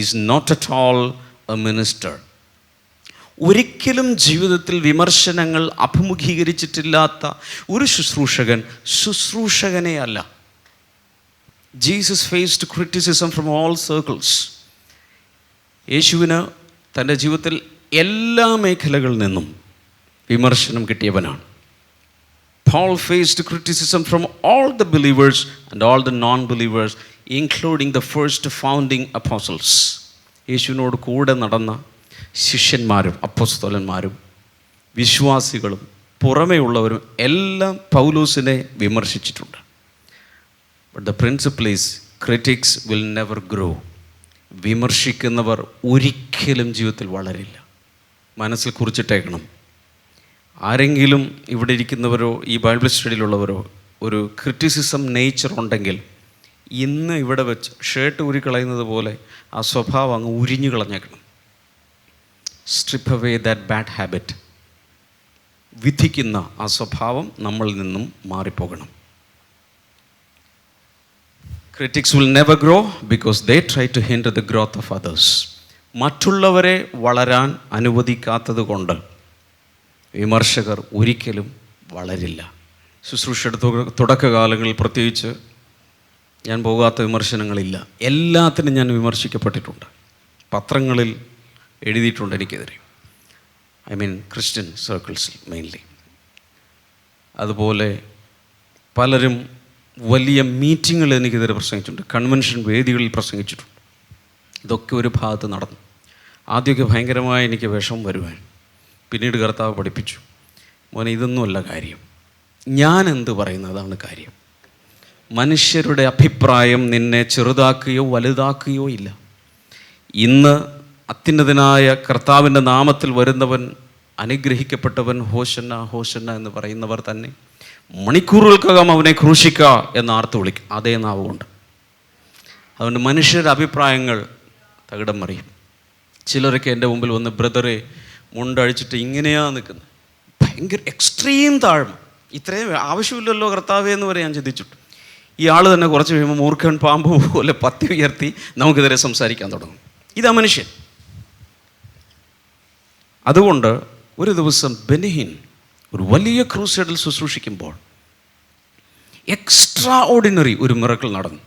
is not at all a minister. ഒരിക്കലും ജീവിതത്തിൽ വിമർശനങ്ങൾ അഭിമുഖീകരിച്ചിട്ടില്ലാത്ത ഒരു ശുശ്രൂഷകനെ അല്ല. Jesus faced criticism from all circles. യേശുവിന് തൻ്റെ ജീവിതത്തിൽ എല്ലാ മേഖലകളിൽ നിന്നും വിമർശനം കിട്ടിയവനാണ്. Paul faced criticism from all the believers and all the non-believers, including the first founding apostles. യേശുവിനോട് കൂടെ നടന്ന ശിഷ്യന്മാരും അപ്പോസ്തലന്മാരും വിശ്വാസികളും പുറമേയുള്ളവരും എല്ലാം പൗലോസിനെ വിമർശിച്ചിട്ടുണ്ട്. But the principle is critics will never grow. വിമർശിക്കുന്നവർ ഒരിക്കലും ജീവിതത്തിൽ വളരില്ല. മനസ്സിൽ കുറിച്ചിട്ടേക്കണം. ആരെങ്കിലും ഇവിടെ ഇരിക്കുന്നവരോ ഈ ബൈബിൾ സ്റ്റഡിയിലുള്ളവരോ ഒരു ക്രിറ്റിസിസം നേച്ചർ ഉണ്ടെങ്കിൽ ഇന്ന് ഇവിടെ വെച്ച് ഷർട്ട് ഊരിക്കളയുന്നത് പോലെ ആ സ്വഭാവം അങ്ങ് ഉരിഞ്ഞു കളഞ്ഞേക്കണം. Strip away that bad habit. വിധിക്കുന്ന ആ സ്വഭാവം നമ്മളിൽ നിന്നും മാറിപ്പോകണം. Critics will never grow because they try to hinder the growth of others. മറ്റുള്ളവരെ വളരാൻ അനുവദിക്കാത്തത് കൊണ്ട് വിമർശകർ ഒരിക്കലും വളരില്ല. ശുശ്രൂഷയുടെ തുടക്കകാലങ്ങളിൽ പ്രത്യേകിച്ച് ഞാൻ പോകാത്ത വിമർശനങ്ങളില്ല. എല്ലാത്തിനും ഞാൻ വിമർശിക്കപ്പെട്ടിട്ടുണ്ട്. പത്രങ്ങളിൽ എഴുതിയിട്ടുണ്ട് എനിക്കെതിരെ, ക്രിസ്ത്യൻ സർക്കിൾസിൽ മെയിൻലി. അതുപോലെ പലരും വലിയ മീറ്റിങ്ങുകൾ എനിക്കെതിരെ പ്രസംഗിച്ചിട്ടുണ്ട്, കൺവെൻഷൻ വേദികളിൽ പ്രസംഗിച്ചിട്ടുണ്ട്. ഇതൊക്കെ ഒരു ഭാഗത്ത് നടന്നു. ആദ്യമൊക്കെ ഭയങ്കരമായ എനിക്ക് വിഷമം വരുവാൻ. പിന്നീട് കർത്താവ് പഠിപ്പിച്ചു, മോനെ ഇതൊന്നുമല്ല കാര്യം, ഞാൻ എന്ത് പറയുന്നതാണ് കാര്യം. മനുഷ്യരുടെ അഭിപ്രായം നിന്നെ ചെറുതാക്കുകയോ വലുതാക്കുകയോ ഇല്ല. ഇന്ന് അത്യുന്നതനായ കർത്താവിൻ്റെ നാമത്തിൽ വരുന്നവൻ അനുഗ്രഹിക്കപ്പെട്ടവൻ, ഹോശന്ന ഹോശന്ന എന്ന് പറയുന്നവർ തന്നെ മണിക്കൂറുകൾക്കകം അവനെ ക്രൂശിക്കുക എന്ന് ആർത്ത് വിളിക്കും, അതേ നാവുകൊണ്ട്. അതുകൊണ്ട് മനുഷ്യരുടെ അഭിപ്രായങ്ങൾ തകിടം മറിയും. ചിലരൊക്കെ എൻ്റെ മുമ്പിൽ വന്ന് ബ്രദറെ മുണ്ടഴിച്ചിട്ട് ഇങ്ങനെയാ നിൽക്കുന്നത്, ഭയങ്കര എക്സ്ട്രീം താഴ്മ, ഇത്രയും ആവശ്യമില്ലല്ലോ കർത്താവേ എന്ന് വരെ ഞാൻ ചിന്തിച്ചിട്ടു. ഈ ആൾ തന്നെ കുറച്ച് കഴിയുമ്പോൾ മൂർഖൻ പാമ്പ് പോലെ പത്തി ഉയർത്തി നമുക്കെതിരെ സംസാരിക്കാൻ തുടങ്ങും. ഇതാ മനുഷ്യൻ. അതുകൊണ്ട് ഒരു ദിവസം ബെനിഹിൻ ഒരു വലിയ ക്രൂസൈഡിൽ ശുശ്രൂഷിക്കുമ്പോൾ എക്സ്ട്രാ ഓർഡിനറി ഒരു മിറക്കിൾ നടന്നു.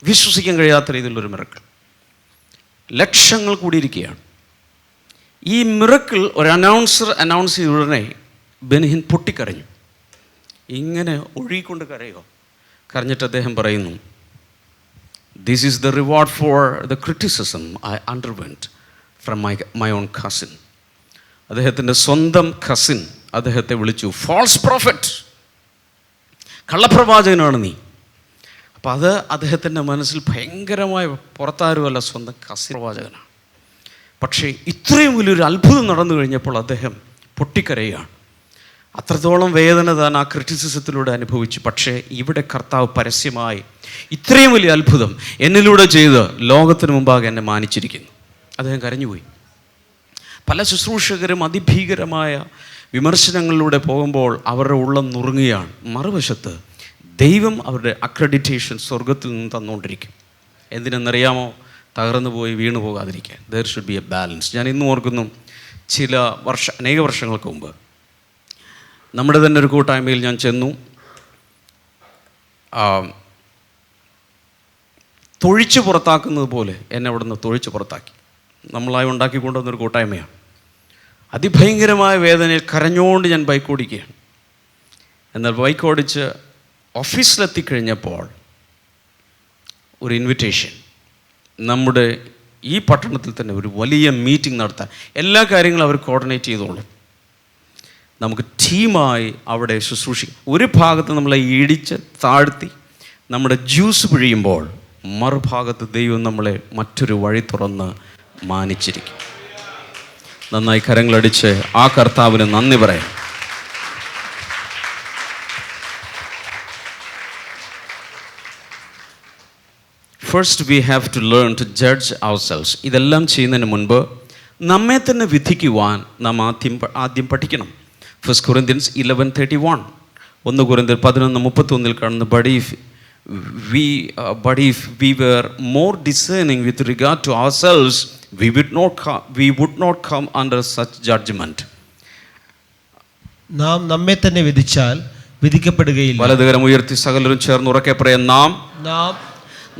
വിശ്വസിക്കാൻ കഴിയാത്ത രീതിയിലുള്ളൊരു മിറക്കിൾ. ലക്ഷങ്ങൾ കൂടിയിരിക്കുകയാണ്. ഈ മിറക്കിൾ ഒരു അനൗൺസ് ചെയ്ത ഉടനെ ബെനിഹിൻ പൊട്ടിക്കരഞ്ഞു. ഇങ്ങനെ ഒഴുകിക്കൊണ്ട് കരഞ്ഞിട്ട് അദ്ദേഹം പറയുന്നു, this is the reward for the criticism I underwent from my own cousin. അദ്ദേഹത്തിൻ്റെ സ്വന്തം കസിൻ അദ്ദേഹത്തെ വിളിച്ചു, ഫാൾസ് പ്രോഫറ്റ്, കള്ളപ്രവാചകനാണ് നീ. അപ്പം അത് അദ്ദേഹത്തിൻ്റെ മനസ്സിൽ ഭയങ്കരമായ, പുറത്താരുമല്ല, സ്വന്തം കസിൻ പ്രവാചകനാണ്. പക്ഷേ ഇത്രയും വലിയൊരു അത്ഭുതം നടന്നു കഴിഞ്ഞപ്പോൾ അദ്ദേഹം പൊട്ടിക്കരയുകയാണ്. അത്രത്തോളം വേദന താൻ ആ ക്രിറ്റിസിസത്തിലൂടെ അനുഭവിച്ചു. പക്ഷേ ഇവിടെ കർത്താവ് പരസ്യമായി ഇത്രയും വലിയ അത്ഭുതം എന്നിലൂടെ ചെയ്ത് ലോകത്തിന് മുമ്പാകെ എന്നെ മാനിച്ചിരിക്കുന്നു. അദ്ദേഹം കരഞ്ഞുപോയി. പല ശുശ്രൂഷകരും അതിഭീകരമായ വിമർശനങ്ങളിലൂടെ പോകുമ്പോൾ അവരുടെ ഉള്ളം നുറുങ്ങുകയാണ്. മറുവശത്ത് ദൈവം അവരുടെ അക്രഡിറ്റേഷൻ സ്വർഗത്തിൽ നിന്ന് തന്നുകൊണ്ടിരിക്കും. എന്തിനെന്നറിയാമോ? തകർന്നു പോയി വീണു പോകാതിരിക്കാൻ. There should be A balance. ഞാൻ ഇന്നും ഓർക്കുന്നു, അനേക വർഷങ്ങൾക്ക് മുമ്പ് നമ്മുടെ തന്നെ ഒരു കൂട്ടായ്മയിൽ ഞാൻ ചെന്നു. തൊഴിച്ച് പുറത്താക്കുന്നത് പോലെ എന്നെ അവിടെ നിന്ന് തൊഴിച്ച് പുറത്താക്കി. നമ്മളായി ഉണ്ടാക്കിക്കൊണ്ടുവന്നൊരു കൂട്ടായ്മയാണ്. അതിഭയങ്കരമായ വേദനയിൽ കരഞ്ഞുകൊണ്ട് ഞാൻ ബൈക്ക് ഓടിക്കുകയാണ്. എന്നാൽ ബൈക്ക് ഓടിച്ച് ഓഫീസിലെത്തിക്കഴിഞ്ഞപ്പോൾ ഒരു ഇൻവിറ്റേഷൻ, നമ്മുടെ ഈ പട്ടണത്തിൽ തന്നെ ഒരു വലിയ മീറ്റിംഗ് നടത്താൻ, എല്ലാ കാര്യങ്ങളും അവർ കോർഡിനേറ്റ് ചെയ്തോളും. നമുക്ക് ടീമായി അവിടെ ശുശ്രൂഷിക്കും. ഒരു ഭാഗത്ത് നമ്മളെ ഇടിച്ച് താഴ്ത്തി നമ്മുടെ ജ്യൂസ് പിഴിയുമ്പോൾ മറുഭാഗത്ത് ദൈവം നമ്മളെ മറ്റൊരു വഴി തുറന്ന് മാനിച്ചിരിക്കും. നന്നായി കരങ്ങളടിച്ച് ആ കർത്താവിന് നന്ദി പറയാം. First we have to learn to judge ourselves. ഇതെല്ലാം ചെയ്യുന്നതിന് മുൻപ് നമ്മെ തന്നെ വിധിക്കുവാൻ നാം ആദ്യം പഠിക്കണം. 1 Corinthians 11:31, 1 Corinthians 11:31 കാണുന്ന, but if we were more discerning with regard to ourselves, we would not come under such judgment. നാം നമ്മെ തന്നെ വിധിച്ചാൽ വിധിക്കപ്പെടുകയില്ല. വലതുകരം ഉയർത്തി സകലരും ചേർന്ന് ഉറക്കെ പറയാം, നാം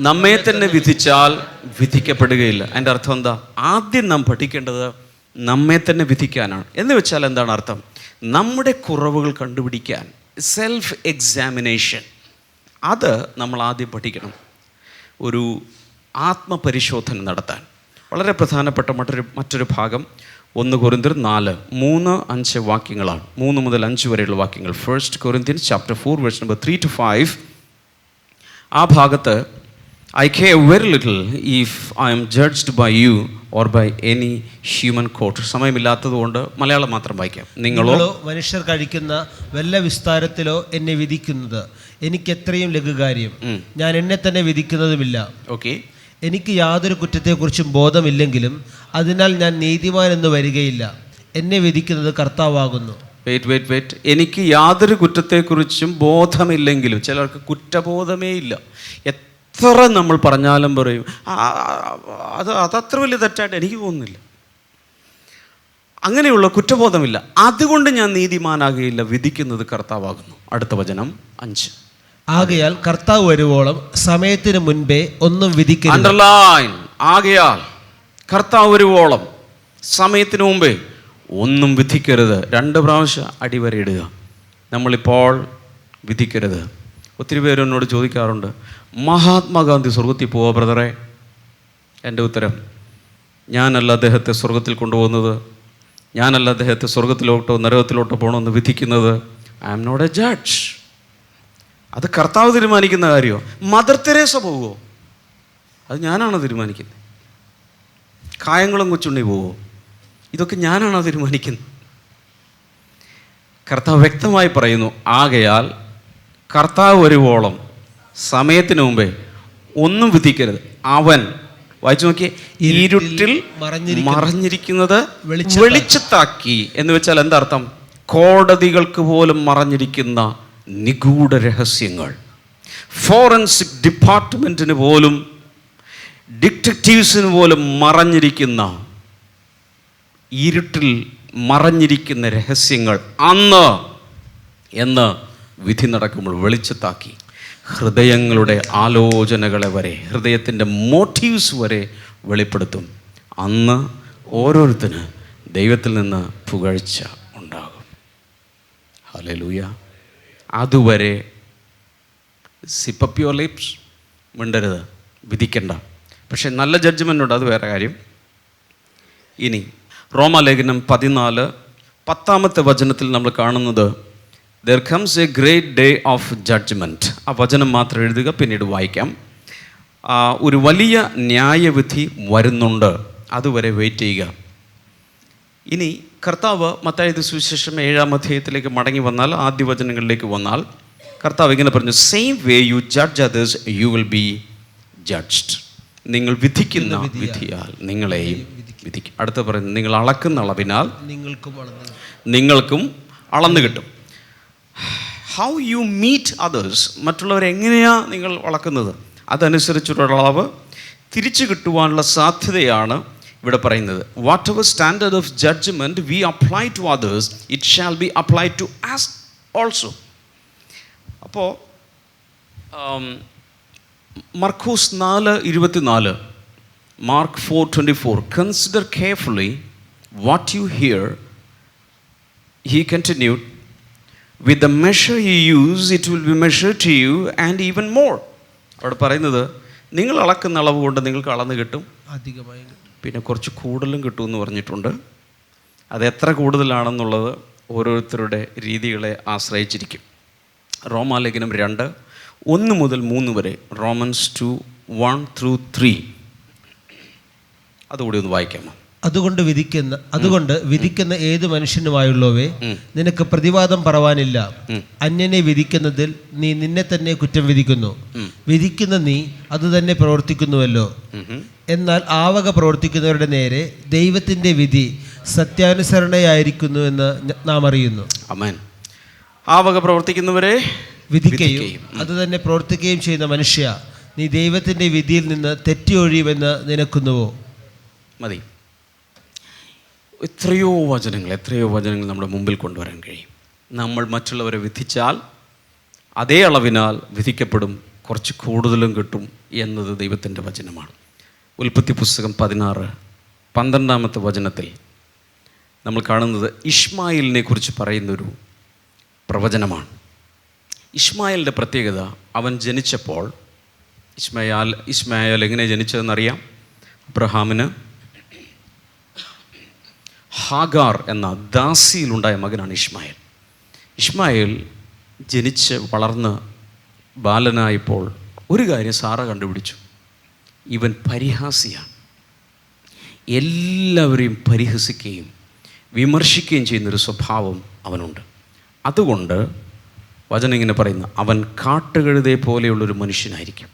നമ്മെ തന്നെ വിധിച്ചാൽ വിധിക്കപ്പെടുകയില്ല. അതിൻ്റെ അർത്ഥം എന്താ? ആദ്യം നാം പഠിക്കേണ്ടത് നമ്മെ തന്നെ വിധിക്കാനാണ്. എന്ന് വെച്ചാൽ എന്താണ് അർത്ഥം? നമ്മുടെ കുറവുകൾ കണ്ടുപിടിക്കാൻ, സെൽഫ് എക്സാമിനേഷൻ, അത് നമ്മൾ ആദ്യം പഠിക്കണം. ഒരു ആത്മപരിശോധന നടത്താൻ വളരെ പ്രധാനപ്പെട്ട മറ്റൊരു ഭാഗം 1 Corinthians 4, 3, 5 വാക്യങ്ങളാണ്. 3 മുതൽ 5 വരെയുള്ള വാക്യങ്ങൾ. 1 Corinthians chapter 4 verse number 3 to 5. ആ ഭാഗത്ത്, I care very little if I am judged by you or by any human court. സമയമില്ലാത്തതുകൊണ്ട് Malayalam മാത്രം വായിക്കാം. നിങ്ങളോ മനുഷ്യർ കഴിക്കുന്ന വല്ല വിസ്താരത്തിലോ എന്നെ വിധിക്കുന്നത് എനിക്ക് എത്രയും ലഘുകാര്യം. ഞാൻ എന്നെ തന്നെ വിധിക്കുന്നതുമില്ല. ഓക്കെ. എനിക്ക് യാതൊരു കുറ്റത്തെക്കുറിച്ചും ബോധമില്ലെങ്കിലും അതിനാൽ ഞാൻ നീതിമാൻ എന്ന് വരികയില്ല. എന്നെ വിധിക്കുന്നത് കർത്താവാകുന്നു. വെയിറ്റ്. എനിക്ക് യാതൊരു കുറ്റത്തെക്കുറിച്ചും ബോധമില്ലെങ്കിലും, ചിലർക്ക് കുറ്റബോധമേ ഇല്ല. എത്ര നമ്മൾ പറഞ്ഞാലും പറയും അതത്ര വലിയ തെറ്റായിട്ട് എനിക്ക് തോന്നുന്നില്ല. അങ്ങനെയുള്ള കുറ്റബോധമില്ല. അതുകൊണ്ട് ഞാൻ നീതിമാനാകുകയില്ല, വിധിക്കുന്നത് കർത്താവാകുന്നു. അടുത്ത വചനം 5. ആകയാൽ കർത്താവ് വരുവോളം സമയത്തിന് മുൻപേ ഒന്നും വിധിക്കരുത്. അണ്ടർലൈൻ. ആകയാൽ കർത്താവ് വരുവോളം സമയത്തിന് മുമ്പേ ഒന്നും വിധിക്കരുത്. 2 പ്രാവശ്യം അടിവരയിടുക. നമ്മളിപ്പോൾ വിധിക്കരുത്. ഒത്തിരി പേര് എന്നോട് ചോദിക്കാറുണ്ട്, മഹാത്മാഗാന്ധി സ്വർഗത്തിൽ പോവാ ബ്രദറെ? എൻ്റെ ഉത്തരം, ഞാനല്ല അദ്ദേഹത്തെ സ്വർഗത്തിൽ കൊണ്ടുപോകുന്നത്. ഞാനല്ല അദ്ദേഹത്തെ സ്വർഗത്തിലോട്ടോ നരകത്തിലോട്ടോ പോകണമെന്ന് വിധിക്കുന്നത്. I am not a judge. അത് കർത്താവ് തീരുമാനിക്കുന്ന കാര്യമോ? മദർ തെരേസ പോവുമോ? അത് ഞാനാണോ തീരുമാനിക്കുന്നത്? കായംകുളം കൊച്ചുണ്ണി പോവോ? ഇതൊക്കെ ഞാനാണോ തീരുമാനിക്കുന്നത്? കർത്താവ് വ്യക്തമായി പറയുന്നു, ആകയാൽ കർത്താവ് വരുവോളം സമയത്തിന് മുമ്പേ ഒന്നും വിധിക്കരുത്. അവൻ, വായിച്ചു നോക്കിയേ, ഇരുട്ടിൽ മറഞ്ഞിരിക്കുന്നത് വെളിച്ചത്താക്കി. എന്ന് വെച്ചാൽ എന്താർത്ഥം? കോടതികൾക്ക് പോലും മറഞ്ഞിരിക്കുന്ന നിഗൂഢ രഹസ്യങ്ങൾ, ഫോറൻസിക് ഡിപ്പാർട്ട്മെൻറ്റിന് പോലും, ഡിറ്റക്റ്റീവ്സിന് പോലും മറഞ്ഞിരിക്കുന്ന, ഇരുട്ടിൽ മറഞ്ഞിരിക്കുന്ന രഹസ്യങ്ങൾ അന്ന് എന്ന് വിധി നടക്കുമ്പോൾ വെളിച്ചത്താക്കി. ഹൃദയങ്ങളുടെ ആലോചനകളെ വരെ, ഹൃദയത്തിൻ്റെ മോട്ടീവ്സ് വരെ വെളിപ്പെടുത്തും. അന്ന് ഓരോരുത്തന് ദൈവത്തിൽ നിന്ന് പുകഴ്ച ഉണ്ടാകും. ഹല്ലേലൂയ. അതുവരെ സിപ്പ് അപ്പ് യുവർ ലിപ്സ്, മിണ്ടരുത്, വിധിക്കണ്ട. പക്ഷെ നല്ല ജഡ്ജ്മെൻ്റ് ഉണ്ട്, അത് വേറെ കാര്യം. ഇനി റോമാലേഖനം 14:10 നമ്മൾ കാണുന്നത് there comes a great day of judgement. ആ വചനം മാത്രം എഴുതുക, പിന്നീട് വായിക്കാം. ഒരു വലിയ ന്യായവിധി വരുന്നുണ്ട്, അതുവരെ വെയിറ്റ് ചെയ്യുക. ഇനി കർത്താവ് മത്തായി സുവിശേഷം 7-ാം അധ്യായത്തിലേക്ക് മടങ്ങി വന്നാൽ, ആദ്യ വചനങ്ങളിലേക്ക് വന്നാൽ, കർത്താവ് ഇങ്ങനെ പറഞ്ഞു, same way U judge others you will be judged. നിങ്ങൾ വിധിക്കുന്ന വിധിയാൽ നിങ്ങളെയും വിധിക്കും. അടുത്ത പറയുന്നത്, നിങ്ങൾ അളക്കുന്ന അളവിനാൽ നിങ്ങൾക്കും അളന്നു കിട്ടും. ഹൗ യു മീറ്റ് അതേഴ്സ്, മറ്റുള്ളവരെ എങ്ങനെയാണ് നിങ്ങൾ അളക്കുന്നത്, അതനുസരിച്ചുള്ള അളവ് തിരിച്ചു കിട്ടുവാനുള്ള സാധ്യതയാണ് ഇവിടെ പറയുന്നത്. Whatever standard of judgement we apply to others it shall be apply to us also. അപ്പോൾ മർക്കോസ് 4:24, Mark 4:24, consider carefully what you hear, he continued, with the measure you use it will be measured to you and even more. അവിടെ പറയുന്നത്, നിങ്ങൾ അളക്കുന്ന അളവ് കൊണ്ട് നിങ്ങൾക്ക് അളന്ന് കിട്ടും, അധികമായി പിന്നെ കുറച്ച് കൂടുതലും കിട്ടുമെന്ന് പറഞ്ഞിട്ടുണ്ട്. അത് എത്ര കൂടുതലാണെന്നുള്ളത് ഓരോരുത്തരുടെ രീതികളെ ആശ്രയിച്ചിരിക്കും. റോമാലേഖനം 2:1-3 വരെ, റോമൻസ് 2:1-3, അതുകൂടി ഒന്ന് വായിക്കാമോ? അതുകൊണ്ട് വിധിക്കുന്ന ഏത് മനുഷ്യനുമായുള്ളവേ, നിനക്ക് പ്രതിവാദം പറവാനില്ല. അന്യനെ വിധിക്കുന്നതിൽ നീ നിന്നെ തന്നെ കുറ്റം വിധിക്കുന്നു. വിധിക്കുന്ന നീ അത് തന്നെ പ്രവർത്തിക്കുന്നുവല്ലോ. എന്നാൽ ആവക പ്രവർത്തിക്കുന്നവരുടെ നേരെ ദൈവത്തിൻ്റെ വിധി സത്യാനുസരണയായിരിക്കുന്നു എന്ന് നാം അറിയുന്നു. ആമേൻ. ആവക പ്രവർത്തിക്കുന്നവരെ വിധിക്കുകയും അത് തന്നെ പ്രവർത്തിക്കുകയും ചെയ്യുന്ന മനുഷ്യ, നീ ദൈവത്തിൻ്റെ വിധിയിൽ നിന്ന് തെറ്റി ഒഴിയുമെന്ന് നിനക്കുന്നുവോ? മതി. എത്രയോ വചനങ്ങൾ നമ്മുടെ മുമ്പിൽ കൊണ്ടുവരാൻ കഴിയും. നമ്മൾ മറ്റുള്ളവരെ വിധിച്ചാൽ അതേ അളവിനാൽ വിധിക്കപ്പെടും, കുറച്ച് കൂടുതലും കിട്ടും എന്നത് ദൈവത്തിൻ്റെ വചനമാണ്. ഉൽപ്പത്തി പുസ്തകം 16:12 വചനത്തിൽ നമ്മൾ കാണുന്നത് ഇഷ്മായിലിനെ കുറിച്ച് പറയുന്നൊരു പ്രവചനമാണ്. ഇഷ്മായിലിൻ്റെ പ്രത്യേകത, അവൻ ജനിച്ചപ്പോൾ, ഇസ്മായേൽ എങ്ങനെ ജനിച്ചതെന്നറിയാം. അബ്രഹാമിന് ഹാഗാർ എന്ന ദാസിയിലുണ്ടായ മകനാണ് ഇഷ്മായേൽ. ഇഷ്മായേൽ ജനിച്ച് വളർന്ന് ബാലനായപ്പോൾ ഒരു കാര്യം സാറ കണ്ടുപിടിച്ചു, ഇവൻ പരിഹാസിയാണ്. എല്ലാവരെയും പരിഹസിക്കുകയും വിമർശിക്കുകയും ചെയ്യുന്നൊരു സ്വഭാവം അവനുണ്ട്. അതുകൊണ്ട് വചനം ഇങ്ങനെ പറയുന്നു, അവൻ കാട്ടുകഴുതയെ പോലെയുള്ളൊരു മനുഷ്യനായിരിക്കും.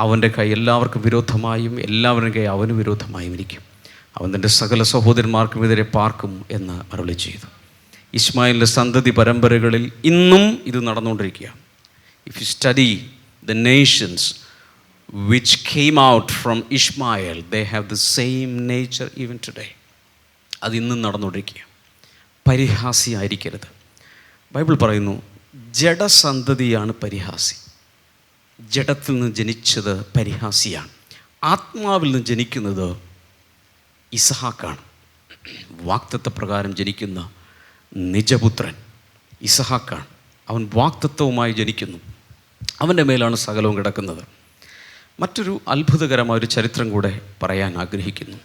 അവൻ്റെ കൈ എല്ലാവർക്കും വിരോധമായും എല്ലാവരുടെ കൈ അവന് വിരോധമായും ഇരിക്കും. അവൻ തൻ്റെ സകല സഹോദരന്മാർക്കുമെതിരെ പാർക്കും എന്ന് അരുളി ചെയ്തു. ഇസ്മായിലിൻ്റെ സന്തതി പരമ്പരകളിൽ ഇന്നും ഇത് നടന്നുകൊണ്ടിരിക്കുക. If you study the nations which came out from Ishmael, they have the same nature even today. അതിന്നും നടന്നുകൊണ്ടിരിക്കുക. പരിഹാസിയായിരിക്കരുത്. ബൈബിൾ പറയുന്നു, ജഡസന്തതിയാണ് പരിഹാസി. ജഡത്തിൽ നിന്ന് ജനിച്ചത് പരിഹാസിയാണ്. ആത്മാവിൽ നിന്ന് ജനിക്കുന്നത് ഇസഹാക്കാണ്. വാഗ്ദത്തപ്രകാരം ജനിക്കുന്ന നിജപുത്രൻ ഇസഹാക്കാണ്. അവൻ വാഗ്ദത്തവുമായി ജനിക്കുന്നു. അവൻ്റെ മേലാണ് സകലവും കിടക്കുന്നത്. മറ്റൊരു അത്ഭുതകരമായൊരു ചരിത്രം കൂടെ പറയാൻ ആഗ്രഹിക്കുന്നു.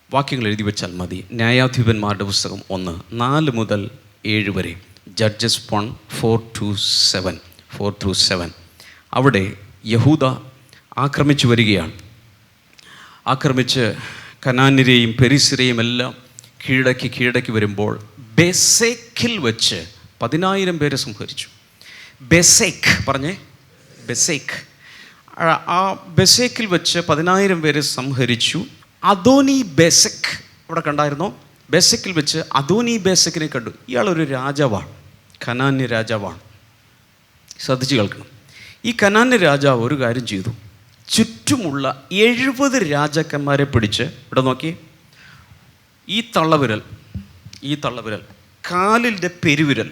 വാക്യങ്ങൾ എഴുതി വെച്ചാൽ മതി. ന്യായാധിപന്മാരുടെ പുസ്തകം 1:4-7 വരെ, ജഡ്ജസ് 1:4-7. അവിടെ യഹൂദ ആക്രമിച്ചു വരികയാണ്. ആക്രമിച്ച് കനാന്യരെയും പെരിസിരെയും എല്ലാം കീഴടക്കി വരുമ്പോൾ ബെസേക്കിൽ വെച്ച് 10,000 പേരെ സംഹരിച്ചു. ബെസേക്ക് പറഞ്ഞേ, ബെസേക്ക്. ആ ബെസേക്കിൽ വെച്ച് 10,000 പേരെ സംഹരിച്ചു. അദോനി ബേസെക്ക് അവിടെ കണ്ടായിരുന്നോ? ബേസെക്കിൽ വെച്ച് അദോനി ബേസെക്കിനെ കണ്ടു. ഇയാളൊരു രാജാവാണ്, കനാന്യ രാജാവാണ്. ശ്രദ്ധിച്ച് കേൾക്കണം. ഈ കനാന്യ രാജാവ് ഒരു കാര്യം ചെയ്തു. ചുറ്റുമുള്ള 70 രാജാക്കന്മാരെ പിടിച്ച്, ഇവിടെ നോക്കി, ഈ തള്ളവിരൽ, കാലിൻ്റെ പെരുവിരൽ,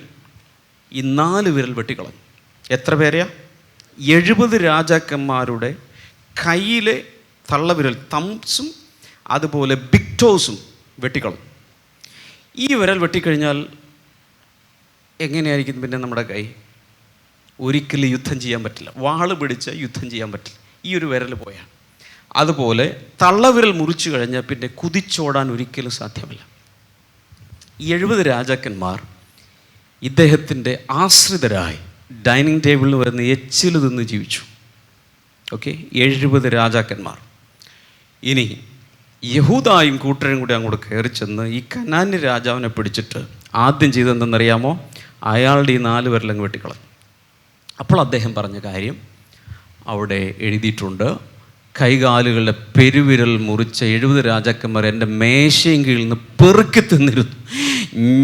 ഈ 4 വിരൽ വെട്ടിക്കളഞ്ഞു. എത്ര പേരെയാ? 70 രാജാക്കന്മാരുടെ കയ്യിലെ തള്ളവിരൽ, തംസും അതുപോലെ ബിഗ്ടോസും വെട്ടിക്കളഞ്ഞു. ഈ വിരൽ വെട്ടിക്കഴിഞ്ഞാൽ എങ്ങനെയായിരിക്കും പിന്നെ നമ്മുടെ കൈ? ഒരിക്കലും യുദ്ധം ചെയ്യാൻ പറ്റില്ല, വാള് പിടിച്ച് യുദ്ധം ചെയ്യാൻ പറ്റില്ല, ഈ ഒരു വിരൽ പോയാൽ. അതുപോലെ തള്ളവിരൽ മുറിച്ചു കഴിഞ്ഞാൽ പിന്നെ കുതിച്ചോടാൻ ഒരിക്കലും സാധ്യമല്ല. 70 രാജാക്കന്മാർ ഇദ്ദേഹത്തിൻ്റെ ആശ്രിതരായി ഡൈനിങ് ടേബിളിൽ വരുന്ന എച്ചിൽ തിന്ന് ജീവിച്ചു. ഓക്കെ, 70 രാജാക്കന്മാർ. ഇനി യഹൂദായും കൂട്ടരും കൂടി അങ്ങോട്ട് കയറി ചെന്ന് ഈ കനാന്യ രാജാവിനെ പിടിച്ചിട്ട് ആദ്യം ചെയ്തതെന്തെന്നറിയാമോ? അയാളുടെ ഈ 4 വിരലങ്ങ് വെട്ടിക്കളഞ്ഞു. അപ്പോൾ അദ്ദേഹം പറഞ്ഞ കാര്യം അവിടെ എഴുതിയിട്ടുണ്ട്. കൈകാലുകളുടെ പെരുവിരൽ മുറിച്ച 70 രാജാക്കന്മാർ എൻ്റെ മേശയും കീഴിൽ നിന്ന് പെറുക്കി തിന്നിരുന്നു.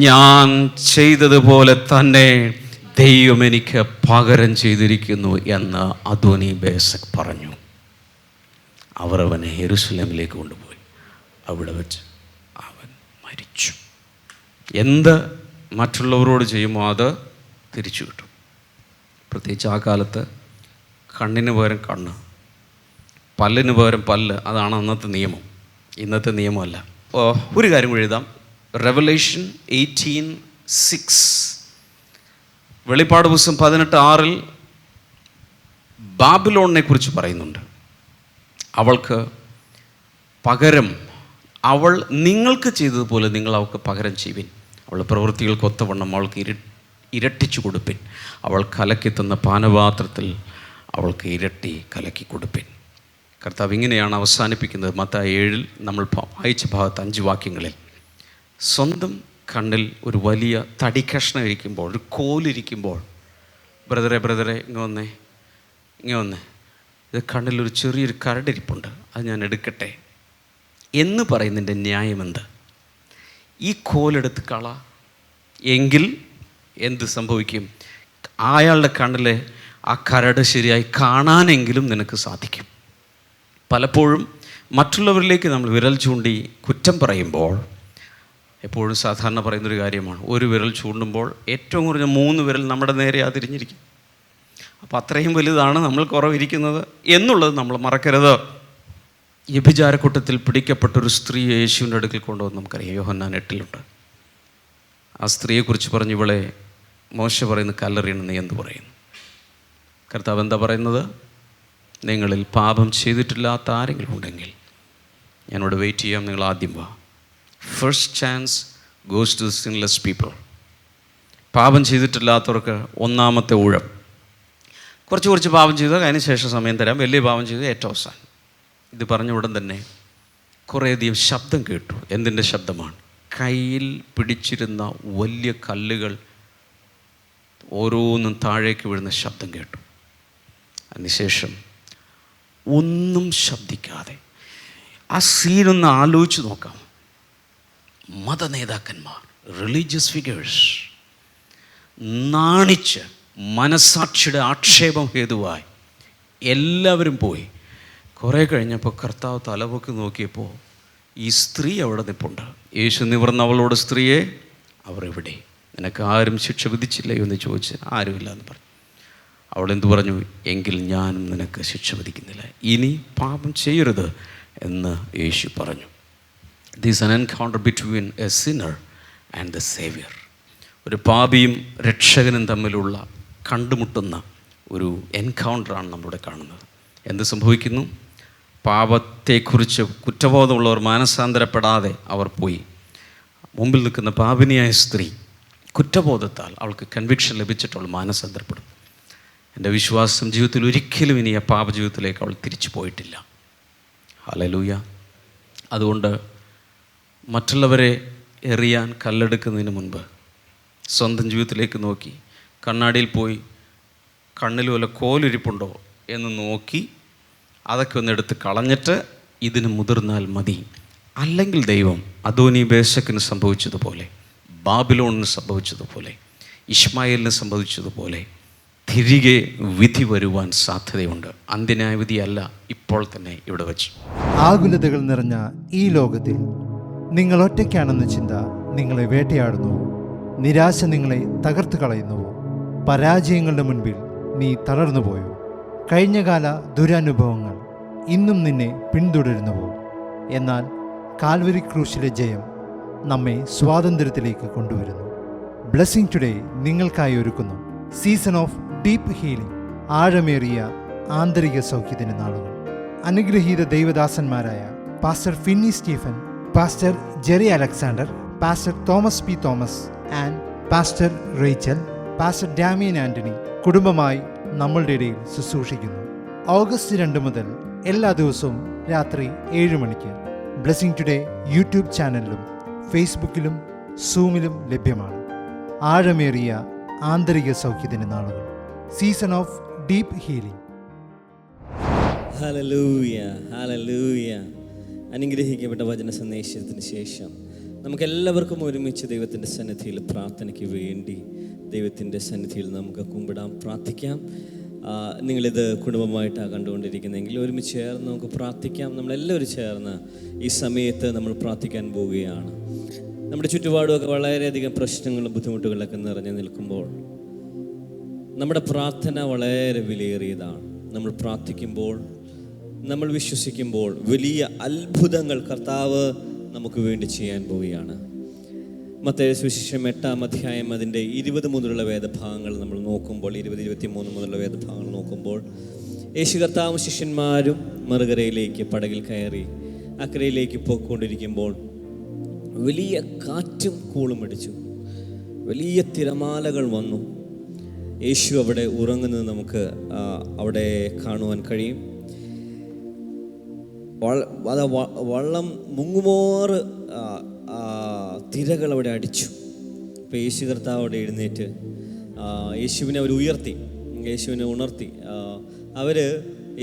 ഞാൻ ചെയ്തതുപോലെ തന്നെ ദൈവം എനിക്ക് പകരം ചെയ്തിരിക്കുന്നു എന്ന് അദോനി ബേസക് പറഞ്ഞു. അവർ അവനെ യെരൂശലേമിലേക്ക് കൊണ്ടുപോയി. അവിടെ വെച്ച് അവൻ മരിച്ചു. എന്ത് മറ്റുള്ളവരോട് ചെയ്യുമോ അത് തിരിച്ചു കിട്ടും. പ്രത്യേകിച്ച് ആ കാലത്ത് കണ്ണിന് പകരം കണ്ണ്, പല്ലിന് പകരം പല്ല്, അതാണ് അന്നത്തെ നിയമം, ഇന്നത്തെ നിയമമല്ല. ഒരു കാര്യം കൂടി എഴുതാം. റെവലേഷൻ 18:6, വെളിപ്പാട് പുസ്തകം 18:6 ബാബിലോണിനെ കുറിച്ച് പറയുന്നുണ്ട്. അവൾക്ക് പകരം, അവൾ നിങ്ങൾക്ക് ചെയ്തതുപോലെ നിങ്ങൾ അവൾക്ക് പകരം ചെയ്യുവിൻ. അവളുടെ പ്രവൃത്തികൾക്ക് ഒത്തവണ്ണം അവൾക്ക് ഇരട്ടിച്ചു കൊടുപ്പിൻ. അവൾ കലക്കി തന്ന പാനപാത്രത്തിൽ അവൾക്ക് ഇരട്ടി കലക്കി കൊടുപ്പിൻ. കർത്താവ് ഇങ്ങനെയാണ് അവസാനിപ്പിക്കുന്നത്. മത്തായി 7 നമ്മൾ വായിച്ച ഭാഗത്ത് 5 വാക്യങ്ങളിൽ. സ്വന്തം കണ്ണിൽ ഒരു വലിയ തടി കഷ്ണം ഇരിക്കുമ്പോൾ, ഒരു കോലിരിക്കുമ്പോൾ, ബ്രദറെ ഇങ്ങ് വന്നേ, ഇത് കണ്ണിലൊരു ചെറിയൊരു കരടിരിപ്പുണ്ട്, അത് ഞാൻ എടുക്കട്ടെ എന്ന് പറയുന്നതിൻ്റെ ന്യായമെന്ത്? ഈ കോലെടുത്ത് കള എങ്കിൽ എന്ത് സംഭവിക്കും? അയാളുടെ കണ്ണിലെ ആ കരട് ശരിയായി കാണാനെങ്കിലും നിനക്ക് സാധിക്കും. പലപ്പോഴും മറ്റുള്ളവരിലേക്ക് നമ്മൾ വിരൽ ചൂണ്ടി കുറ്റം പറയുമ്പോൾ എപ്പോഴും സാധാരണ പറയുന്നൊരു കാര്യമാണ്, ഒരു വിരൽ ചൂണ്ടുമ്പോൾ ഏറ്റവും കുറഞ്ഞ 3 വിരൽ നമ്മുടെ നേരെ തിരിഞ്ഞിരിക്കും. അപ്പോൾ അത്രയും വലുതാണ് നമ്മൾ കുറവിരിക്കുന്നത് എന്നുള്ളത് നമ്മൾ മറക്കരുത്. വ്യഭിചാരക്കൂട്ടത്തിൽ പിടിക്കപ്പെട്ടൊരു സ്ത്രീയെ യേശുവിൻ്റെ അടുക്കൽ കൊണ്ടുവന്ന് നമുക്കറിയാം. യോഹന്നാൻ 8 ആ സ്ത്രീയെക്കുറിച്ച് പറഞ്ഞു, ഇവളെ മോശ പറയുന്ന കല്ലെറിയണം, നീ എന്ത് പറയുന്നു? കർത്താവ് എന്താ പറയുന്നത്? നിങ്ങളിൽ പാപം ചെയ്തിട്ടില്ലാത്ത ആരെങ്കിലും ഉണ്ടെങ്കിൽ ഞാനിവിടെ വെയിറ്റ് ചെയ്യാം, നിങ്ങൾ ആദ്യം വാ. First chance goes to sinless people. പാപം ചെയ്തിട്ടില്ലാത്തവർക്ക് ഒന്നാമത്തെ ഊഴം. കുറച്ച് പാപം ചെയ്താൽ അതിന് ശേഷം സമയം തരാം, വലിയ പാപം ചെയ്ത് ഏറ്റവും അവസാനം. ഇത് പറഞ്ഞ ഉടൻ തന്നെ കുറേയധികം ശബ്ദം കേട്ടു. എന്തിൻ്റെ ശബ്ദമാണ്? കയ്യിൽ പിടിച്ചിരുന്ന വലിയ കല്ലുകൾ ഓരോന്നും താഴേക്ക് വീഴുന്ന ശബ്ദം കേട്ടു. അതിനുശേഷം ഒന്നും ശബ്ദിക്കാതെ ആ സീനൊന്ന് ആലോചിച്ച് നോക്കാം. മതനേതാക്കന്മാർ, റിലീജിയസ് ഫിഗേഴ്സ് നാണിച്ച് മനസാക്ഷിയുടെ ആക്ഷേപം ഹേതുവായി എല്ലാവരും പോയി. കുറേ കഴിഞ്ഞപ്പോൾ കർത്താവ് തലപൊക്കി നോക്കിയപ്പോൾ ഈ സ്ത്രീ അവിടെ നിൽപ്പുണ്ട്. യേശു നിവർന്ന അവളോട്, സ്ത്രീയെ, അവർ എവിടെ? നിനക്ക് ആരും ശിക്ഷ വിധിച്ചില്ലയോ എന്ന് ചോദിച്ച്, ആരുമില്ല എന്ന് പറഞ്ഞു. അവളെന്തു പറഞ്ഞു? എങ്കിൽ ഞാനും നിനക്ക് ശിക്ഷ വിധിക്കുന്നില്ല, ഇനി പാപം ചെയ്യരുത് എന്ന് യേശു പറഞ്ഞു. This an encounter between A Sinner and the Xavier. ഒരു പാപിയും രക്ഷകനും തമ്മിലുള്ള കണ്ടുമുട്ടുന്ന ഒരു എൻകൗണ്ടറാണ് നമ്മളിവിടെ കാണുന്നത്. എന്ത് സംഭവിക്കുന്നു? പാപത്തെക്കുറിച്ച് കുറ്റബോധമുള്ളവർ മാനസാന്തരപ്പെടാതെ അവർ പോയി. മുമ്പിൽ നിൽക്കുന്ന പാപിനിയായ സ്ത്രീ കുറ്റബോധത്താൽ അവൾക്ക് കൺവിക്ഷൻ ലഭിച്ചിട്ടുള്ള മാനസാന്തരപ്പെടും. എൻ്റെ വിശ്വാസം, ജീവിതത്തിൽ ഒരിക്കലും ഇനി ആ പാപജീവിതത്തിലേക്ക് അവൾ തിരിച്ചു പോയിട്ടില്ല. ഹല്ലേലൂയ. അതുകൊണ്ട് മറ്റുള്ളവരെ എറിയാൻ കല്ലെടുക്കുന്നതിന് മുൻപ് സ്വന്തം ജീവിതത്തിലേക്ക് നോക്കി, കണ്ണാടിയിൽ പോയി കണ്ണിൽ വല്ല കോലിരിപ്പുണ്ടോ എന്ന് നോക്കി അതൊക്കെ ഒന്ന് എടുത്ത് കളഞ്ഞിട്ട് ഇതിന് മുതിർന്നാൽ മതി. അല്ലെങ്കിൽ ദൈവം അദോനി ബേസക്കിന് സംഭവിച്ചതുപോലെ, ബാബിലോണിന് സംഭവിച്ചതുപോലെ, ഇശ്മായേലിന് സംഭവിച്ചതുപോലെ തിരികെ വിധി വരുവാൻ സാധ്യതയുണ്ട്. അന്ത്യന്യായവിധിയല്ല, ഇപ്പോൾ തന്നെ ഇവിടെ വെച്ച്. ആകുലതകൾ നിറഞ്ഞ ഈ ലോകത്തിൽ നിങ്ങൾ ഒറ്റയ്ക്കാണെന്ന ചിന്ത നിങ്ങളെ വേട്ടയാടുന്നു. നിരാശ നിങ്ങളെ തകർത്ത് കളയുന്നുവോ? പരാജയങ്ങളുടെ മുൻപിൽ നീ തളർന്നുപോയോ? കഴിഞ്ഞകാല ദുരനുഭവങ്ങൾ ഇന്നും നിന്നെ പിന്തുടരുന്നുവോ? എന്നാൽ കാൽവരി ക്രൂശിലെ ജയം നമ്മെ സ്വാതന്ത്ര്യത്തിലേക്ക് കൊണ്ടുവരുന്നു. ബ്ലെസ്സിംഗ് ടുഡേ നിങ്ങൾക്കായി ഒരുക്കുന്നു സീസൺ ഓഫ് ഡീപ്പ് ഹീലിംഗ്, ആഴമേറിയ ആന്തരിക സൗഖ്യത്തിന് നാളുകൾ. അനുഗ്രഹീത ദൈവദാസന്മാരായ pastor Finny Stephen, pastor Jerry Alexander, pastor Thomas P Thomas and pastor Rachel, pastor Damian Antony കുടുംബമായി നമ്മളുടെ ഇടയിൽ ശുശ്രൂഷിക്കുന്നു. ഓഗസ്റ്റ് 2 മുതൽ എല്ലാ ദിവസവും രാത്രി 7 മണിക്ക് ബ്ലെസ്സിംഗ് ടുഡേ യൂട്യൂബ് ചാനലിലും ഫേസ്ബുക്കിലും സൂമിലും ലഭ്യമാണ്. ആഴമേറിയ ആന്തരിക സൗഖ്യത്തിന് നാളുകൾ, season of deep healing. Hallelujah, hallelujah. അനുഗ്രഹിക്കപ്പെട്ട വചന സന്ദേശത്തിന് ശേഷം നമുക്കെല്ലാവർക്കും ഒരുമിച്ച് ദൈവത്തിൻ്റെ സന്നിധിയിൽ പ്രാർത്ഥനയ്ക്ക് വേണ്ടി ദൈവത്തിൻ്റെ സന്നിധിയിൽ നമുക്ക് കുമ്പിടാം, പ്രാർത്ഥിക്കാം. നിങ്ങളിത് കുടുംബമായിട്ടാണ് കണ്ടുകൊണ്ടിരിക്കുന്നതെങ്കിൽ ഒരുമിച്ച് ചേർന്ന് നമുക്ക് പ്രാർത്ഥിക്കാം. നമ്മളെല്ലാവരും ചേർന്ന് ഈ സമയത്ത് നമ്മൾ പ്രാർത്ഥിക്കാൻ പോവുകയാണ്. നമ്മുടെ ചുറ്റുപാടുമൊക്കെ വളരെയധികം പ്രശ്നങ്ങളും ബുദ്ധിമുട്ടുകളൊക്കെ നിറഞ്ഞു നിൽക്കുമ്പോൾ നമ്മുടെ പ്രാർത്ഥന വളരെ വിലയേറിയതാണ്. നമ്മൾ പ്രാർത്ഥിക്കുമ്പോൾ, നമ്മൾ വിശ്വസിക്കുമ്പോൾ വലിയ അത്ഭുതങ്ങൾ കർത്താവ് നമുക്ക് വേണ്ടി ചെയ്യാൻ പോവുകയാണ്. മത്തായി സുവിശേഷം 8-ാം അധ്യായം അതിൻ്റെ 20 മുതലുള്ള വേദഭാഗങ്ങൾ നമ്മൾ നോക്കുമ്പോൾ, 20-23 മുതലുള്ള വേദഭാഗങ്ങൾ നോക്കുമ്പോൾ, യേശു കർത്താവും ശിഷ്യന്മാരും മറുകരയിലേക്ക് പടകിൽ കയറി അക്കരയിലേക്ക് പോയിക്കൊണ്ടിരിക്കുമ്പോൾ വലിയ കാറ്റും കൂളും അടിച്ചു, വലിയ തിരമാലകൾ വന്നു. യേശു അവിടെ ഉറങ്ങുന്നത് നമുക്ക് അവിടെ കാണുവാൻ കഴിയും. വള്ളം മുങ്ങുമോറ് തിരകൾ അവിടെ അടിച്ചു. അപ്പോൾ യേശു കർത്താവ് അവിടെ എഴുന്നേറ്റ് യേശുവിനെ അവർ ഉയർത്തി, യേശുവിനെ ഉണർത്തി. അവർ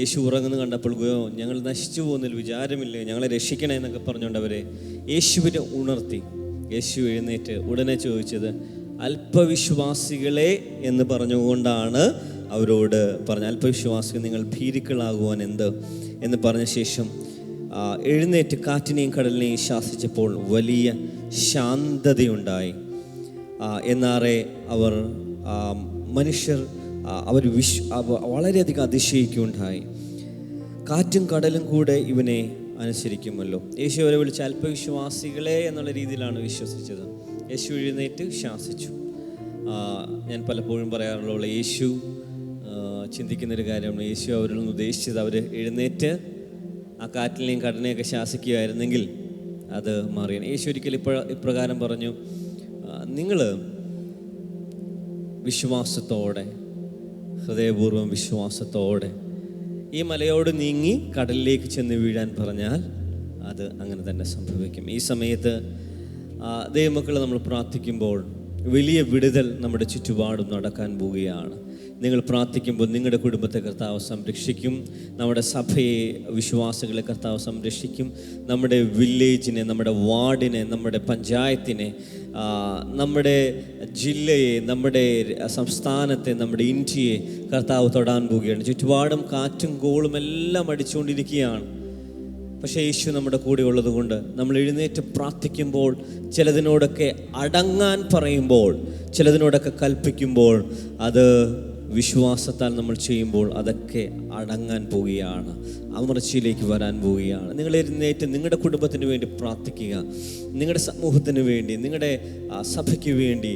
യേശു ഉറങ്ങുന്നത് കണ്ടപ്പോൾ, ഞങ്ങൾ നശിച്ചു പോകുന്നതിൽ വിചാരമില്ലേ, ഞങ്ങളെ രക്ഷിക്കണേ എന്നൊക്കെ പറഞ്ഞുകൊണ്ട് അവരെ യേശുവിനെ ഉണർത്തി. യേശു എഴുന്നേറ്റ് ഉടനെ ചോദിച്ചത് അല്പവിശ്വാസികളെ എന്ന് പറഞ്ഞുകൊണ്ടാണ് അവരോട് പറഞ്ഞ, അല്പവിശ്വാസികൾ നിങ്ങൾ ഭീരുക്കളാകുവാൻ എന്ത് എന്ന് പറഞ്ഞ ശേഷം എഴുന്നേറ്റ് കാറ്റിനെയും കടലിനെയും ശാസിച്ചപ്പോൾ വലിയ ശാന്തതയുണ്ടായി. എന്നാറെ അവർ മനുഷ്യർ വളരെയധികം അതിശയിക്കുകയുണ്ടായി. കാറ്റും കടലും കൂടെ ഇവനെ അനുസരിക്കുമല്ലോ. യേശു അവരെ വിളിച്ച അല്പവിശ്വാസികളെ എന്നുള്ള രീതിയിലാണ് വിശ്വസിച്ചത്. യേശു എഴുന്നേറ്റ് ശാസിച്ചു. ഞാൻ പലപ്പോഴും പറയാറുള്ള യേശു ചിന്തിക്കുന്നൊരു കാര്യമാണ്, യേശു അവരിൽ നിന്ന് ഉദ്ദേശിച്ചത് അവർ എഴുന്നേറ്റ് ആ കാറ്റിനെയും കടലിനെയൊക്കെ ശാസിക്കുകയായിരുന്നെങ്കിൽ അത് മാറിയാണ്. യേശു ഒരിക്കൽ ഇപ്രകാരം പറഞ്ഞു, നിങ്ങൾ വിശ്വാസത്തോടെ, ഹൃദയപൂർവ്വം വിശ്വാസത്തോടെ ഈ മലയോട് നീങ്ങി കടലിലേക്ക് ചെന്ന് വീഴാൻ പറഞ്ഞാൽ അത് അങ്ങനെ തന്നെ സംഭവിക്കും. ഈ സമയത്ത് ദൈവമക്കൾ നമ്മൾ പ്രാർത്ഥിക്കുമ്പോൾ വലിയ വിടുതൽ നമ്മുടെ ചുറ്റുപാടും നടക്കാൻ പോവുകയാണ്. നിങ്ങൾ പ്രാർത്ഥിക്കുമ്പോൾ നിങ്ങളുടെ കുടുംബത്തെ കർത്താവ് സംരക്ഷിക്കും, നമ്മുടെ സഭയെ, വിശ്വാസികളെ കർത്താവ് സംരക്ഷിക്കും, നമ്മുടെ വില്ലേജിനെ, നമ്മുടെ വാർഡിനെ, നമ്മുടെ പഞ്ചായത്തിനെ, നമ്മുടെ ജില്ലയെ, നമ്മുടെ സംസ്ഥാനത്തെ, നമ്മുടെ ഇന്ത്യയെ കർത്താവ് തൊടാൻ പോവുകയാണ്. ചുറ്റുപാടും കാറ്റും കോളും എല്ലാം അടിച്ചുകൊണ്ടിരിക്കുകയാണ്. പക്ഷേ യേശു നമ്മുടെ കൂടെ ഉള്ളത് കൊണ്ട് നമ്മൾ എഴുന്നേറ്റ് പ്രാർത്ഥിക്കുമ്പോൾ, ചിലതിനോടൊക്കെ അടങ്ങാൻ പറയുമ്പോൾ, ചിലതിനോടൊക്കെ കൽപ്പിക്കുമ്പോൾ, അത് വിശ്വാസത്താൽ നമ്മൾ ചെയ്യുമ്പോൾ അതൊക്കെ അടങ്ങാൻ പോവുകയാണ്, അമർച്ചയിലേക്ക് വരാൻ പോവുകയാണ്. നിങ്ങൾ എഴുന്നേറ്റ് നിങ്ങളുടെ കുടുംബത്തിന് വേണ്ടി പ്രാർത്ഥിക്കുക, നിങ്ങളുടെ സമൂഹത്തിന് വേണ്ടി, നിങ്ങളുടെ സഭയ്ക്ക് വേണ്ടി,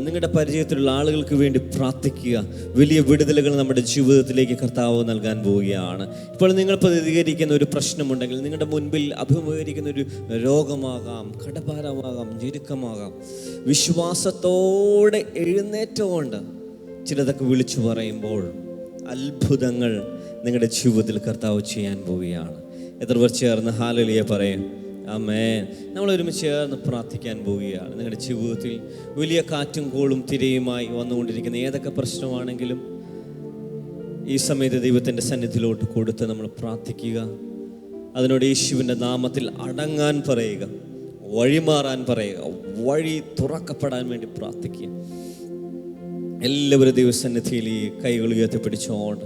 നിങ്ങളുടെ പരിചയത്തിലുള്ള ആളുകൾക്ക് വേണ്ടി പ്രാർത്ഥിക്കുക. വലിയ വിടുതലുകൾ നമ്മുടെ ജീവിതത്തിലേക്ക് കർത്താവ് നൽകാൻ പോവുകയാണ്. ഇപ്പോൾ നിങ്ങൾ പ്രതികരിക്കുന്ന ഒരു പ്രശ്നമുണ്ടെങ്കിൽ, നിങ്ങളുടെ മുൻപിൽ അഭിമുഖീകരിക്കുന്ന ഒരു രോഗമാകാം, കടഭാരമാകാം, ഞെരുക്കമാകാം, വിശ്വാസത്തോടെ എഴുന്നേറ്റുകൊണ്ട് ചിലതൊക്കെ വിളിച്ചു പറയുമ്പോൾ അത്ഭുതങ്ങൾ നിങ്ങളുടെ ജീവിതത്തിൽ കർത്താവ് ചെയ്യാൻ പോവുകയാണ്. എത്ര പേർ ചേർന്ന് ഹല്ലേലൂയ പറയും? ആമേൻ. നമ്മൾ ഒരുമിച്ച് ചേർന്ന് പ്രാർത്ഥിക്കാൻ പോവുകയാണ്. നിങ്ങളുടെ ജീവിതത്തിൽ വലിയ കാറ്റും കോളും തിരയുമായി വന്നുകൊണ്ടിരിക്കുന്ന ഏതൊക്കെ പ്രശ്നമാണെങ്കിലും ഈ സമയത്ത് ദൈവത്തിൻ്റെ സന്നിധിയിലോട്ട് കൊടുത്ത് നമ്മൾ പ്രാർത്ഥിക്കുക. അതിനോട് യേശുവിൻ്റെ നാമത്തിൽ അടങ്ങാൻ പറയുക, വഴിമാറാൻ പറയുക, വഴി തുറക്കപ്പെടാൻ വേണ്ടി പ്രാർത്ഥിക്കുക. എല്ലാവരും ദൈവസന്നിധിയിൽ ഈ കൈകൾ ഉയർത്തിപ്പിടിച്ചോണ്ട്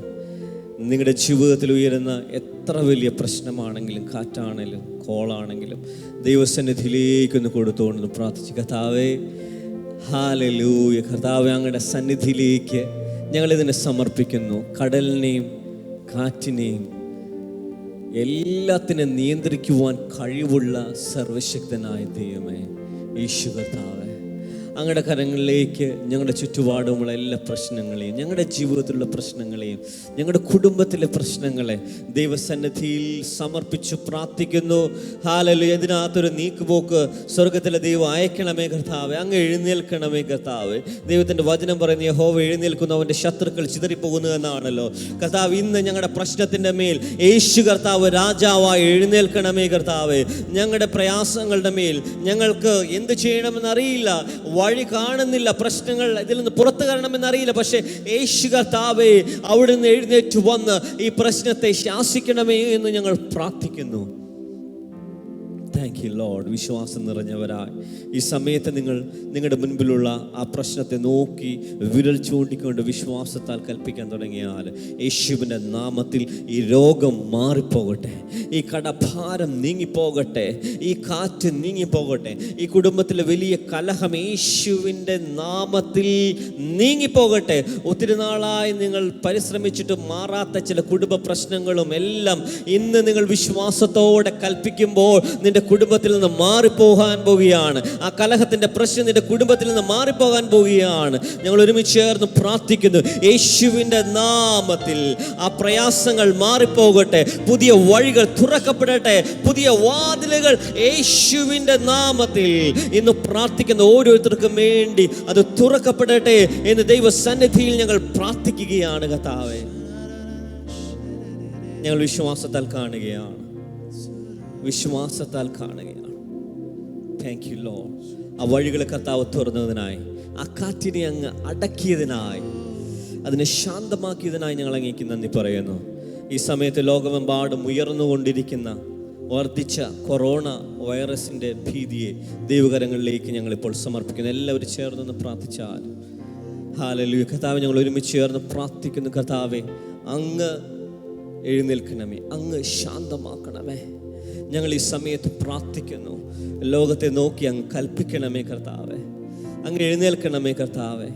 നിങ്ങളുടെ ജീവിതത്തിൽ ഉയരുന്ന എത്ര വലിയ പ്രശ്നമാണെങ്കിലും, കാറ്റാണെങ്കിലും കോളാണെങ്കിലും ദൈവസന്നിധിയിലേക്കൊന്ന് കൊടുത്തുകൊണ്ട് പ്രാർത്ഥിച്ചു. കർത്താവേ, ഹല്ലേലൂയ. കർത്താവേ, അങ്ങയുടെ സന്നിധിയിലേക്ക് ഞങ്ങളിതിനെ സമർപ്പിക്കുന്നു. കടലിനെയും കാറ്റിനെയും എല്ലാത്തിനെ നിയന്ത്രിക്കുവാൻ കഴിവുള്ള സർവശക്തനായ ദൈവമേ, യേശു കർത്താവേ, അങ്ങയുടെ കരങ്ങളിലേക്ക് ഞങ്ങളുടെ ചുറ്റുപാടുമുള്ള എല്ലാ പ്രശ്നങ്ങളെയും, ഞങ്ങളുടെ ജീവിതത്തിലുള്ള പ്രശ്നങ്ങളെയും, ഞങ്ങളുടെ കുടുംബത്തിലെ പ്രശ്നങ്ങളെ ദൈവസന്നിധിയിൽ സമർപ്പിച്ചു പ്രാർത്ഥിക്കുന്നു. ഹല്ലേലൂയ. ഇതിനകത്തൊരു നീക്കുപോക്ക് സ്വർഗത്തിലെ ദൈവം അയക്കണമേ കർത്താവേ. അങ്ങ് എഴുന്നേൽക്കണമേ കർത്താവേ. ദൈവത്തിൻ്റെ വചനം പറയുന്ന യഹോവ എഴുന്നേൽക്കുന്നു, അവൻ്റെ ശത്രുക്കൾ ചിതറിപ്പോകുന്നു എന്നാണല്ലോ കർത്താവ്. ഇന്ന് ഞങ്ങളുടെ പ്രശ്നത്തിൻ്റെ മേൽ യേശു കർത്താവ് രാജാവായി എഴുന്നേൽക്കണമേ കർത്താവേ. ഞങ്ങളുടെ പ്രയാസങ്ങളുടെ മേൽ ഞങ്ങൾക്ക് എന്ത് ചെയ്യണമെന്നറിയില്ല, വഴി കാണുന്നില്ല, പ്രശ്നങ്ങൾ ഇതിൽ നിന്ന് പുറത്തു വരണമെന്നറിയില്ല. പക്ഷേ യേശു കർത്താവേ, അവിടുന്ന് എഴുന്നേറ്റ് വന്ന് ഈ പ്രശ്നത്തെ ശാസിക്കണമേ എന്ന് ഞങ്ങൾ പ്രാർത്ഥിക്കുന്നു. Thank you Lord. വിശ്വാസം നിറഞ്ഞവരായി ഈ സമയത്ത് നിങ്ങളുടെ മുൻപിലുള്ള ആ പ്രശ്നത്തെ നോക്കി വിരൽ ചൂണ്ടിക്കൊണ്ട് വിശ്വാസത്താൽ കൽപ്പിക്കാൻ തുടങ്ങിയാൽ യേശുവിൻ്റെ നാമത്തിൽ ഈ രോഗം മാറിപ്പോകട്ടെ, ഈ കടഭാരം നീങ്ങിപ്പോകട്ടെ, ഈ കാറ്റ് നീങ്ങിപ്പോകട്ടെ, ഈ കുടുംബത്തിലെ വലിയ കലഹം യേശുവിൻ്റെ നാമത്തിൽ നീങ്ങിപ്പോകട്ടെ. ഒത്തിരി നാളായി നിങ്ങൾ പരിശ്രമിച്ചിട്ട് മാറാത്ത ചില കുടുംബ പ്രശ്നങ്ങളും എല്ലാം ഇന്ന് നിങ്ങൾ വിശ്വാസത്തോടെ കൽപ്പിക്കുമ്പോൾ നിന്റെ കുടുംബത്തിൽ നിന്ന് മാറിപ്പോകാൻ പോവുകയാണ്. ആ കലഹത്തിന്റെ പ്രശ്നം നിന്റെ കുടുംബത്തിൽ നിന്ന് മാറിപ്പോകാൻ പോവുകയാണ്. ഞങ്ങൾ ഒരുമിച്ച് ചേർന്ന് പ്രാർത്ഥിക്കുന്നു. യേശുവിൻ്റെ നാമത്തിൽ ആ പ്രയാസങ്ങൾ മാറിപ്പോകട്ടെ, പുതിയ വഴികൾ തുറക്കപ്പെടട്ടെ, പുതിയ വാതിലുകൾ യേശുവിൻ്റെ നാമത്തിൽ ഇന്ന് പ്രാർത്ഥിക്കുന്ന ഓരോരുത്തർക്കും വേണ്ടി അത് തുറക്കപ്പെടട്ടെ എന്ന് ദൈവസന്നിധിയിൽ ഞങ്ങൾ പ്രാർത്ഥിക്കുകയാണ് കർത്താവേ. ഞങ്ങൾ വിശ്വാസത്താൽ കാണുകയാണ്, വിശ്വാസത്താൽ കാണുകയാണ്. Thank you Lord. ആ വഴികളെ കർത്താവ് തുറന്നതിനായി, ആ കാറ്റിനെ അങ്ങ് അടക്കിയതിനായി, അതിനെ ശാന്തമാക്കിയതിനായി ഞങ്ങൾ അങ്ങേക്ക് നന്ദി പറയുന്നു. ഈ സമയത്ത് ലോകമെമ്പാടും ഉയർന്നുകൊണ്ടിരിക്കുന്ന വർദ്ധിച്ച കൊറോണ വൈറസിൻ്റെ ഭീതിയെ ദൈവകരങ്ങളിലേക്ക് ഞങ്ങളിപ്പോൾ സമർപ്പിക്കുന്നു. എല്ലാവരും ചേർന്നൊന്ന് പ്രാർത്ഥിച്ചാൽ. ഹല്ലേലൂയ. കർത്താവേ, ഞങ്ങൾ ഒരുമിച്ച് ചേർന്ന് പ്രാർത്ഥിക്കുന്നു. കർത്താവേ, അങ്ങ് എഴുന്നേൽക്കണമേ, അങ്ങ് ശാന്തമാക്കണമേ. ഞങ്ങൾ ഈ സമയത്ത് പ്രാർത്ഥിക്കുന്നു. ലോകത്തെ നോക്കി അങ്ങ് കൽപ്പിക്കണമേ കർത്താവേ, അങ്ങ് എഴുന്നേൽക്കണമേ കർത്താവേ,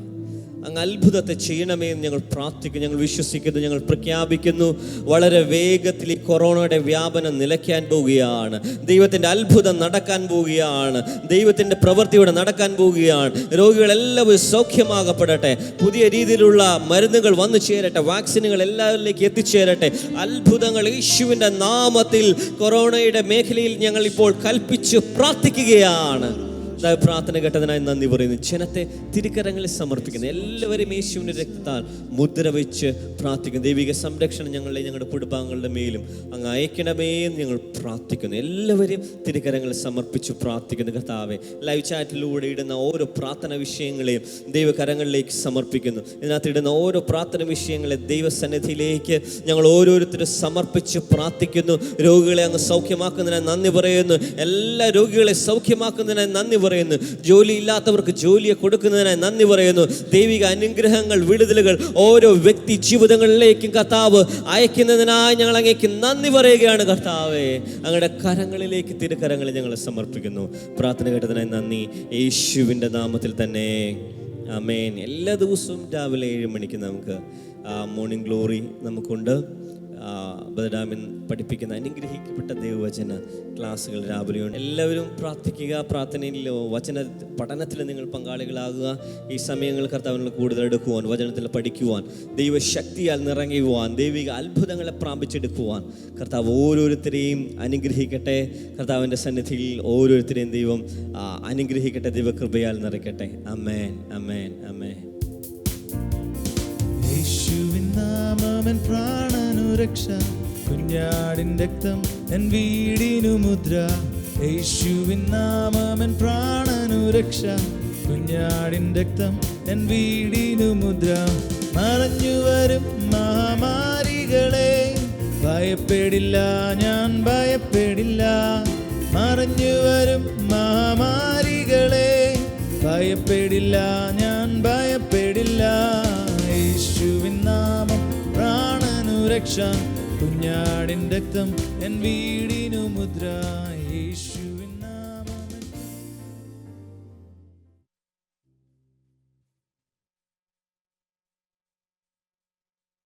അങ്ങ് അത്ഭുതത്തെ ചെയ്യണമേ എന്ന് ഞങ്ങൾ പ്രാർത്ഥിക്കുന്നു. ഞങ്ങൾ വിശ്വസിക്കുന്നു, ഞങ്ങൾ പ്രഖ്യാപിക്കുന്നു. വളരെ വേഗത്തിൽ ഈ കൊറോണയുടെ വ്യാപനം നിലയ്ക്കാൻ പോവുകയാണ്. ദൈവത്തിൻ്റെ അത്ഭുതം നടക്കാൻ പോവുകയാണ്. ദൈവത്തിൻ്റെ പ്രവൃത്തിയോടെ നടക്കാൻ പോവുകയാണ്. രോഗികളെല്ലാവരും സൗഖ്യമാകപ്പെടട്ടെ. പുതിയ രീതിയിലുള്ള മരുന്നുകൾ വന്നു ചേരട്ടെ. വാക്സിനുകൾ എല്ലാവരിലേക്ക് എത്തിച്ചേരട്ടെ. അത്ഭുതങ്ങൾ യേശുവിൻ്റെ നാമത്തിൽ കൊറോണയുടെ മേഖലയിൽ ഞങ്ങൾ ഇപ്പോൾ കൽപ്പിച്ച് പ്രാർത്ഥിക്കുകയാണ്. പ്രാർത്ഥന കേട്ടതിനായി നന്ദി പറയുന്നു. ജനത്തെ തിരുക്കരങ്ങളിൽ സമർപ്പിക്കുന്നു. എല്ലാവരും യേശുവിൻ്റെ രക്തത്താൽ മുദ്ര വെച്ച് പ്രാർത്ഥിക്കുന്നു. ദൈവിക സംരക്ഷണം ഞങ്ങളുടെ കുടുംബാംഗങ്ങളുടെ മേലും അങ്ങ് അയക്കണമേ എന്ന് ഞങ്ങൾ പ്രാർത്ഥിക്കുന്നു. എല്ലാവരും തിരുക്കരങ്ങളിൽ സമർപ്പിച്ച് പ്രാർത്ഥിക്കുന്നു. കർത്താവേ, ലൈവ് ചാറ്റിലൂടെ ഇടുന്ന ഓരോ പ്രാർത്ഥന വിഷയങ്ങളെയും ദൈവകരങ്ങളിലേക്ക് സമർപ്പിക്കുന്നു. ഇതിനകത്ത് ഇടുന്ന ഓരോ പ്രാർത്ഥന വിഷയങ്ങളെ ദൈവസന്നിധിയിലേക്ക് ഞങ്ങൾ ഓരോരുത്തരും സമർപ്പിച്ച് പ്രാർത്ഥിക്കുന്നു. രോഗികളെ അങ്ങ് സൗഖ്യമാക്കുന്നതിനായി നന്ദി പറയുന്നു. എല്ലാ രോഗികളെ സൗഖ്യമാക്കുന്നതിനായി നന്ദി പറയുന്നു. ജോലിയില്ലാത്തവർക്ക് ജോലിയെ കൊടുക്കുന്നതിനായി നന്ദി പറയുന്നു. ദൈവിക അനുഗ്രഹങ്ങൾ, വിടുതലുകൾ ഓരോ വ്യക്തി ജീവിതങ്ങളിലേക്കും കർത്താവ് അയക്കുന്നതിനായി ഞങ്ങൾ അങ്ങേക്ക് നന്ദി പറയുകയാണ്. കർത്താവേ, അങ്ങയുടെ കരങ്ങളിലേക്ക് തിരുക്കരങ്ങളിൽ ഞങ്ങൾ സമർപ്പിക്കുന്നു. പ്രാർത്ഥന കേട്ടതിനായി നന്ദി, യേശുവിൻ്റെ നാമത്തിൽ തന്നെ ആമേൻ. എല്ലാ ദിവസവും രാവിലെ 7 മണിക്ക് നമുക്ക് മോർണിംഗ് ഗ്ലോറി നമുക്കുണ്ട്. ബദരാമൻ പഠിപ്പിക്കുന്ന അനുഗ്രഹിക്കപ്പെട്ട ദൈവവചന ക്ലാസ്സുകൾ രാവിലെയുണ്ട്. എല്ലാവരും പ്രാർത്ഥിക്കുക. പ്രാർത്ഥനയിൽ വചന പഠനത്തിൽ നിങ്ങൾ പങ്കാളികളാകുക. ഈ സമയങ്ങൾ കർത്താവിനെ കൂടുതൽ എടുക്കുവാൻ, വചനത്തിൽ പഠിക്കുവാൻ, ദൈവശക്തിയാൽ നിറങ്ങുവാൻ, ദൈവിക അത്ഭുതങ്ങളെ പ്രാപിച്ചെടുക്കുവാൻ കർത്താവ് ഓരോരുത്തരെയും അനുഗ്രഹിക്കട്ടെ. കർത്താവിൻ്റെ സന്നിധിയിൽ ഓരോരുത്തരെയും ദൈവം അനുഗ്രഹിക്കട്ടെ, ദൈവകൃപയാൽ നിറയ്ക്കട്ടെ. അമേൻ, അമേൻ, അമേൻ. യേശുവിൻ നാമമൻ പ്രാണനുരക്ഷ, കുഞ്ഞാടിൻ രക്തം എൻ വീടിനു മുദ്ര. യേശുവിൻ നാമമൻ പ്രാണനുരക്ഷ, കുഞ്ഞാടിൻ രക്തം എൻ വീടിനു മുദ്ര. മറഞ്ഞു വരും മഹാമാരികളെ ഭയപ്പെടില്ല, ഞാൻ ഭയപ്പെടില്ല. മറഞ്ഞു വരും മഹാമാരികളെ ഭയപ്പെടില്ല, ഞാൻ ഭയപ്പെടില്ല. യേശുവിൻ നാമം പ്രാണനുരക്ഷ, കുഞ്ഞാടിൻ രക്തം എൻ വീടിനു മുദ്ര.